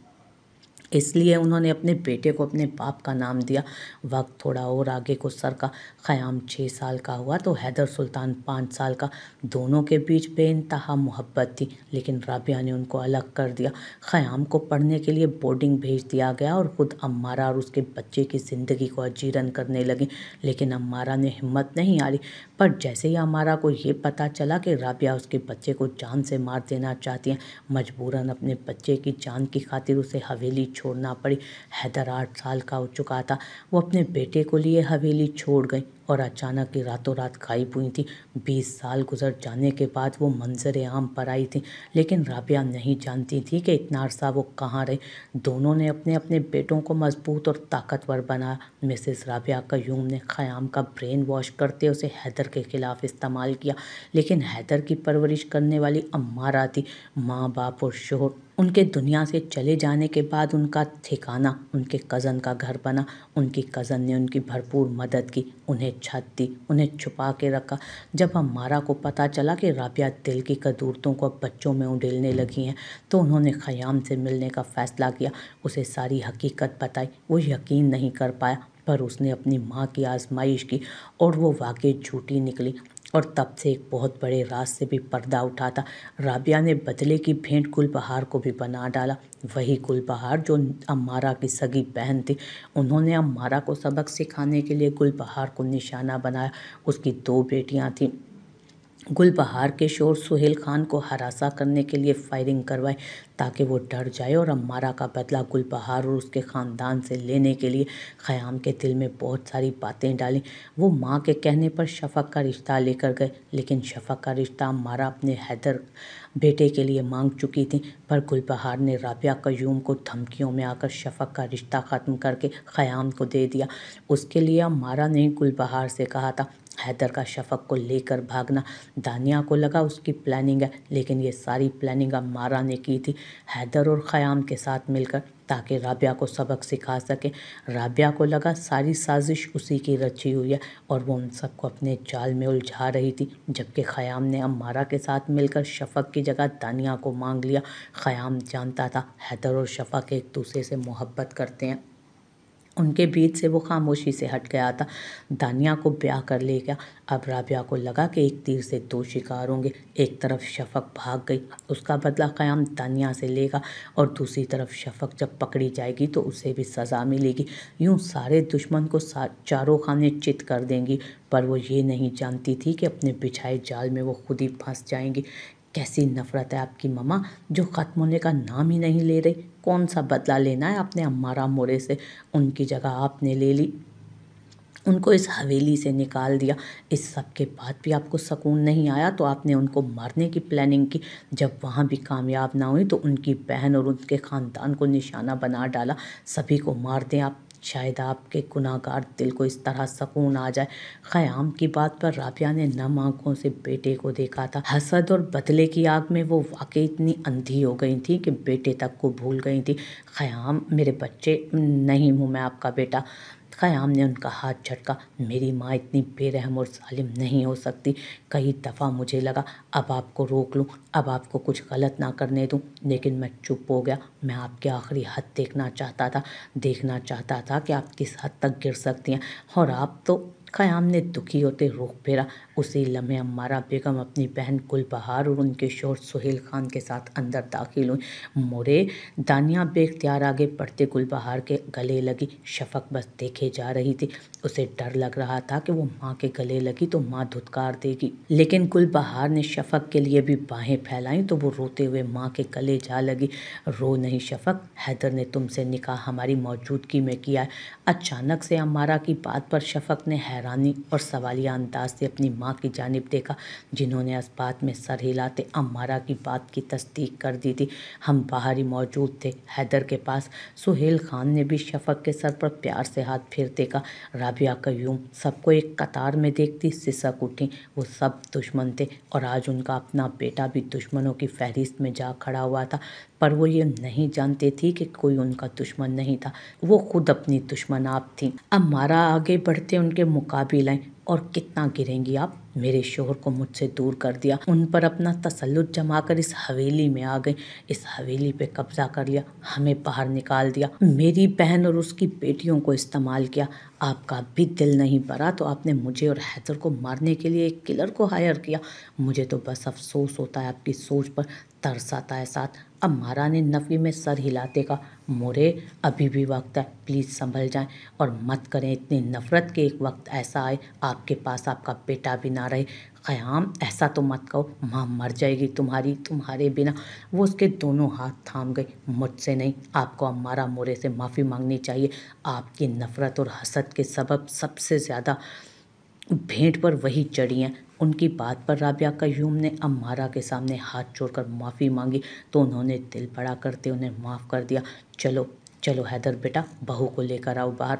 इसलिए उन्होंने अपने बेटे को अपने बाप का नाम दिया। वक्त थोड़ा और आगे को सरका। ख़याम 6 साल का हुआ तो हैदर सुल्तान 5 साल का। दोनों के बीच बेइंतहा मोहब्बत थी, लेकिन राबिया ने उनको अलग कर दिया। ख़याम को पढ़ने के लिए बोर्डिंग भेज दिया गया और ख़ुद अम्मारा और उसके बच्चे की ज़िंदगी को अजीरन करने लगी, लेकिन अम्मारा ने हिम्मत नहीं हारी। पर जैसे ही अम्मारा को ये पता चला कि राबिया उसके बच्चे को जान से मार देना चाहती हैं, मजबूरन अपने बच्चे की जान की खातिर उसे हवेली छोड़ना पड़ी। हैदर 8 साल का हो चुका था। वो अपने बेटे को लिए हवेली छोड़ गई और अचानक ही रातों रात गायब हुई थी। 20 साल गुजर जाने के बाद वो मंजर आम पर आई थी, लेकिन राबिया नहीं जानती थी कि इतना अरसा वो कहाँ रही। दोनों ने अपने अपने बेटों को मजबूत और ताकतवर बनाया। मिसेस राबिया क़यूम ने ख़याम का ब्रेन वॉश करते उसे हैदर के ख़िलाफ़ इस्तेमाल किया, लेकिन हैदर की परवरिश करने वाली अम्मारा थी। माँ बाप और शोहर उनके दुनिया से चले जाने के बाद उनका ठिकाना उनके कज़न का घर बना। उनकी कज़न ने उनकी भरपूर मदद की, उन्हें छत दी, उन्हें छुपा के रखा। जब अम्मारा को पता चला कि राबिया दिल की कदूरतों को अब बच्चों में उड़ेलने लगी हैं, तो उन्होंने ख़याम से मिलने का फ़ैसला किया। उसे सारी हकीकत बताई। वो यकीन नहीं कर पाया, पर उसने अपनी माँ की आजमाइश की और वो वाकई झूठी निकली और तब से एक बहुत बड़े राज से भी पर्दा उठा था। राबिया ने बदले की भेंट गुलबहार को भी बना डाला। वही गुलबहार जो अम्मारा की सगी बहन थी। उन्होंने अम्मारा को सबक सिखाने के लिए गुलबहार को निशाना बनाया। उसकी 2 बेटियां थीं। गुलबहार के शोर सुहेल खान को हरासा करने के लिए फायरिंग करवाई ताकि वो डर जाए और अम्मारा का बदला गुलबहार और उसके ख़ानदान से लेने के लिए ख़याम के दिल में बहुत सारी बातें डाली। वो माँ के कहने पर शफ़क़ का रिश्ता लेकर गए, लेकिन शफ़क़ का रिश्ता अम्मारा अपने हैदर बेटे के लिए मांग चुकी थी। पर गुलबहार ने राबिया क़यूम को धमकियों में आकर शफ़क़ का रिश्ता ख़त्म करके ख़याम को दे दिया। उसके लिए अम्मारा ने गुलबहार से कहा था हैदर का शफ़क़ को लेकर भागना। दानिया को लगा उसकी प्लानिंग है, लेकिन ये सारी प्लानिंग अम्मारा ने की थी हैदर और ख़याम के साथ मिलकर, ताकि राबिया को सबक सिखा सके। राबिया को लगा सारी साजिश उसी की रची हुई है और वो उन सबको अपने जाल में उलझा रही थी, जबकि ख़याम ने अम्मारा के साथ मिलकर शफ़क़ की जगह दानिया को मांग लिया। ख़याम जानता था हैदर और शफ़क़ एक दूसरे से मोहब्बत करते हैं। उनके बीच से वो खामोशी से हट गया था। दानिया को ब्याह कर ले गया। अब राबिया को लगा कि एक तीर से 2 शिकार होंगे। एक तरफ शफ़क़ भाग गई, उसका बदला क़याम दानिया से लेगा, और दूसरी तरफ शफ़क़ जब पकड़ी जाएगी तो उसे भी सज़ा मिलेगी। यूँ सारे दुश्मन को चारों खाने चित कर देंगी। पर वो ये नहीं जानती थी कि अपने बिछाए जाल में वो खुद ही फंस जाएंगी। कैसी नफ़रत है आपकी मम्मा, जो ख़त्म होने का नाम ही नहीं ले रही। कौन सा बदला लेना है आपने अम्मारा मोरे से? उनकी जगह आपने ले ली, उनको इस हवेली से निकाल दिया। इस सब के बाद भी आपको सुकून नहीं आया तो आपने उनको मारने की प्लानिंग की। जब वहाँ भी कामयाब ना हुई तो उनकी बहन और उनके ख़ानदान को निशाना बना डाला। सभी को मार दें आप, शायद आपके गुनाहगार दिल को इस तरह सुकून आ जाए। ख़याम की बात पर राबिया ने नम आँखों से बेटे को देखा था। हसद और बदले की आग में वो वाकई इतनी अंधी हो गई थी कि बेटे तक को भूल गई थी। ख़याम, मेरे बच्चे नहीं हूँ मैं आपका बेटा। ख़याम ने उनका हाथ झटका। मेरी माँ इतनी बेरहम और जालिम नहीं हो सकती। कई दफ़ा मुझे लगा अब आपको रोक लूँ, अब आपको कुछ गलत ना करने दूँ, लेकिन मैं चुप हो गया। मैं आपकी आखिरी हद देखना चाहता था कि आप किस हद तक गिर सकती हैं। और आप तो ख़याम ने दुखी होते रुख फेरा। उसी लम्हे अम्मारा बेगम अपनी बहन गुलबहार और उनके शोहर सुहेल खान के साथ अंदर दाखिल हुई। मोरे दानिया बेख्तियार आगे बढ़ते गुलबहार के गले लगी। शफक बस देखे जा रही थी। उसे डर लग रहा था कि वो माँ के गले लगी तो माँ धुतकार देगी, लेकिन गुलबहार ने शफक के लिए भी बाहें फैलाई तो वो रोते हुए माँ के गले जा लगी। रो नहीं शफक, हैदर ने तुमसे निकाह हमारी मौजूदगी में किया है। अचानक से अम्मारा की बात पर शफक ने हैरानी और सवालिया अंदाज से अपनी माँ की जानिब देखा, जिन्होंने इस बात में सर हिलाते अम्मारा की बात की तस्दीक कर दी थी। हम बाहर ही मौजूद थे, हैदर के पास। सुहेल खान ने भी शफक के सर पर प्यार से हाथ फेरते कहा। राबिया कयूम सबको एक कतार में देखती सिसक उठी। वो सब दुश्मन थे और आज उनका अपना बेटा भी दुश्मनों की फहरिस्त में जा खड़ा हुआ था, पर वो ये नहीं जानते थी कि कोई उनका दुश्मन नहीं था, वो खुद अपनी दुश्मन आप थी। अम्मारा आगे बढ़ते उनके मुकाबिल आईं। और कितना गिरेंगी आप? मेरे शोहर को मुझसे दूर कर दिया, उन पर अपना तसल्लुत जमाकर इस हवेली में आ गई, इस हवेली पे कब्जा कर लिया, हमें बाहर निकाल दिया, मेरी बहन और उसकी बेटियों को इस्तेमाल किया। आपका भी दिल नहीं भरा तो आपने मुझे और हैदर को मारने के लिए एक किलर को हायर किया। मुझे तो बस अफसोस होता है आपकी सोच पर, तरस आता है साथ। अम्मारा ने नफी में सर हिलाते कहा। मोरे अभी भी वक्त है, प्लीज़ संभल जाएं और मत करें इतनी नफरत कि एक वक्त ऐसा आए आपके पास आपका बेटा भी ना रहे। क़याम ऐसा तो मत कहो, माँ मर जाएगी तुम्हारे बिना। वो उसके दोनों हाथ थाम गई। मुझसे नहीं, आपको अम्मारा मोरे से माफ़ी मांगनी चाहिए। आपकी नफ़रत और हसद के सबब सबसे ज़्यादा भेंट पर वही चढ़ी हैं। उनकी बात पर राबिया कयूम ने अम्मारा के सामने हाथ जोड़कर माफ़ी मांगी तो उन्होंने दिल बड़ा करते उन्हें माफ़ कर दिया। चलो चलो हैदर बेटा, बहू को लेकर आओ बाहर,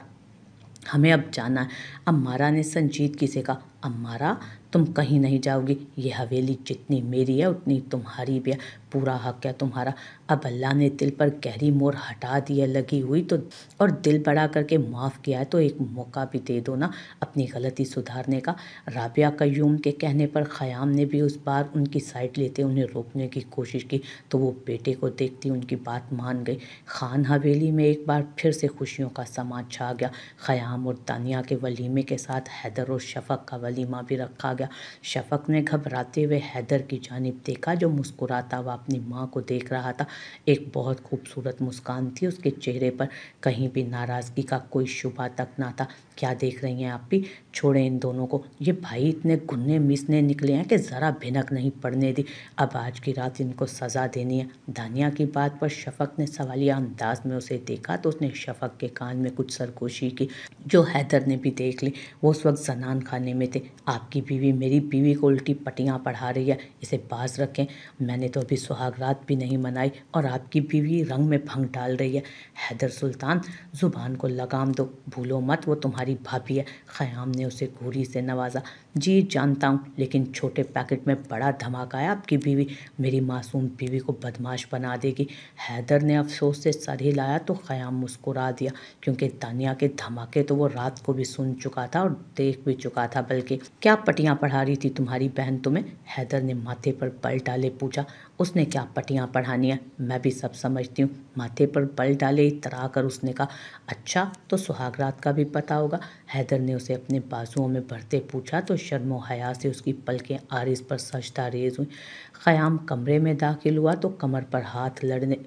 हमें अब जाना है। अम्मारा ने संजीदगी से कहा। अम्मारा तुम कहीं नहीं जाओगी, ये हवेली जितनी मेरी है उतनी तुम्हारी भी है, पूरा हक है तुम्हारा। अब अल्लाह ने दिल पर गहरी मोहर हटा दी है लगी हुई तो, और दिल बड़ा करके माफ़ किया है तो एक मौका भी दे दो ना अपनी गलती सुधारने का। राबिया कयूम के कहने पर ख़याम ने भी उस बार उनकी साइड लेते उन्हें रोकने की कोशिश की तो वो बेटे को देखती उनकी बात मान गई। खान हवेली में एक बार फिर से खुशियों का समा छा गया। ख़याम और तानिया के वलीमे के साथ हैदर और शफक का वलीमा भी रखा गया। शफक ने घबराते हुए हैदर की जानिब देखा जो मुस्कुराता हुआ अपनी माँ को देख रहा था। एक बहुत खूबसूरत मुस्कान थी उसके चेहरे पर, कहीं भी नाराज़गी का कोई शुबा तक ना था। क्या देख रही हैं आप भी? छोड़ें इन दोनों को, ये भाई इतने गुन्ने मिसने निकले हैं कि ज़रा भिनक नहीं पड़ने दी। अब आज की रात इनको सज़ा देनी है। दानिया की बात पर शफक ने सवालिया अंदाज में उसे देखा तो उसने शफक के कान में कुछ सरगोशी की जो हैदर ने भी देख ली। वो उस वक्त जनान खाने में थे। आपकी बीवी मेरी बीवी को उल्टी पट्टियाँ पढ़ा रही है, इसे बाज रखें। मैंने तो अभी सुहागरात भी नहीं मनाई और आपकी बीवी रंग में भंग डाल रही है। हैदर सुल्तान ज़ुबान को लगाम दो, भूलो मत वो तुम्हारी भाभी है। ख़याम ने उसे घूरी से नवाजा। जी जानता हूँ, लेकिन छोटे पैकेट में बड़ा धमाका है आपकी बीवी, मेरी मासूम बीवी को बदमाश बना देगी। हैदर ने अफसोस से सर हिलाया तो ख़याम मुस्कुरा दिया, क्योंकि तानिया के धमाके तो वो रात को भी सुन चुका था और देख भी चुका था। बल्कि क्या पटियाँ पढ़ा रही थी तुम्हारी बहन तुम्हें? हैदर ने माथे पर बल डाले पूछा। उसने क्या पटियाँ पढ़ानी है, मैं भी सब समझती हूँ। माथे पर बल डाले इतरा कर उसने कहा। अच्छा तो सुहागरात का भी पता होगा? हैदर ने उसे अपने बाजुओं में भरते पूछा तो शर्मो हया से उसकी पलकें आरिस पर सजदा रेज हुई। ख़याम कमरे में दाखिल हुआ तो कमर पर हाथ लड़ने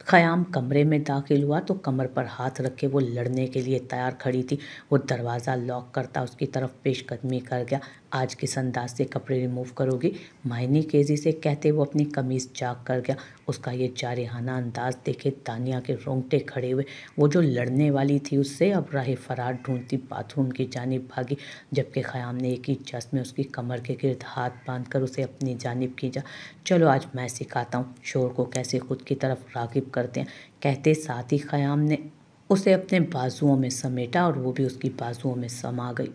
ख़याम कमरे में दाखिल हुआ तो कमर पर हाथ रखे वो लड़ने के लिए तैयार खड़ी थी। वो दरवाज़ा लॉक करता उसकी तरफ पेशकदमी कर गया। आज किस अंदाज से कपड़े रिमूव करोगी? मायनी केजी से कहते वो अपनी कमीज़ चाक कर गया। उसका ये जारिहाना अंदाज देखे तानिया के रोंगटे खड़े हुए। वो जो लड़ने वाली थी उससे अब राह फरार ढूंढती बाथरूम की जानिब भागी, जबकि ख़याम ने एक ही जस में उसकी कमर के गिर्द हाथ बांधकर उसे अपनी जानिब खींचा। चलो आज मैं सिखाता हूँ शोर को कैसे खुद की तरफ राग़िब करते हैं, कहते साथ ही ख़याम ने उसे अपने बाजुओं में समेटा और वो भी उसकी बाजुओं में समा गई।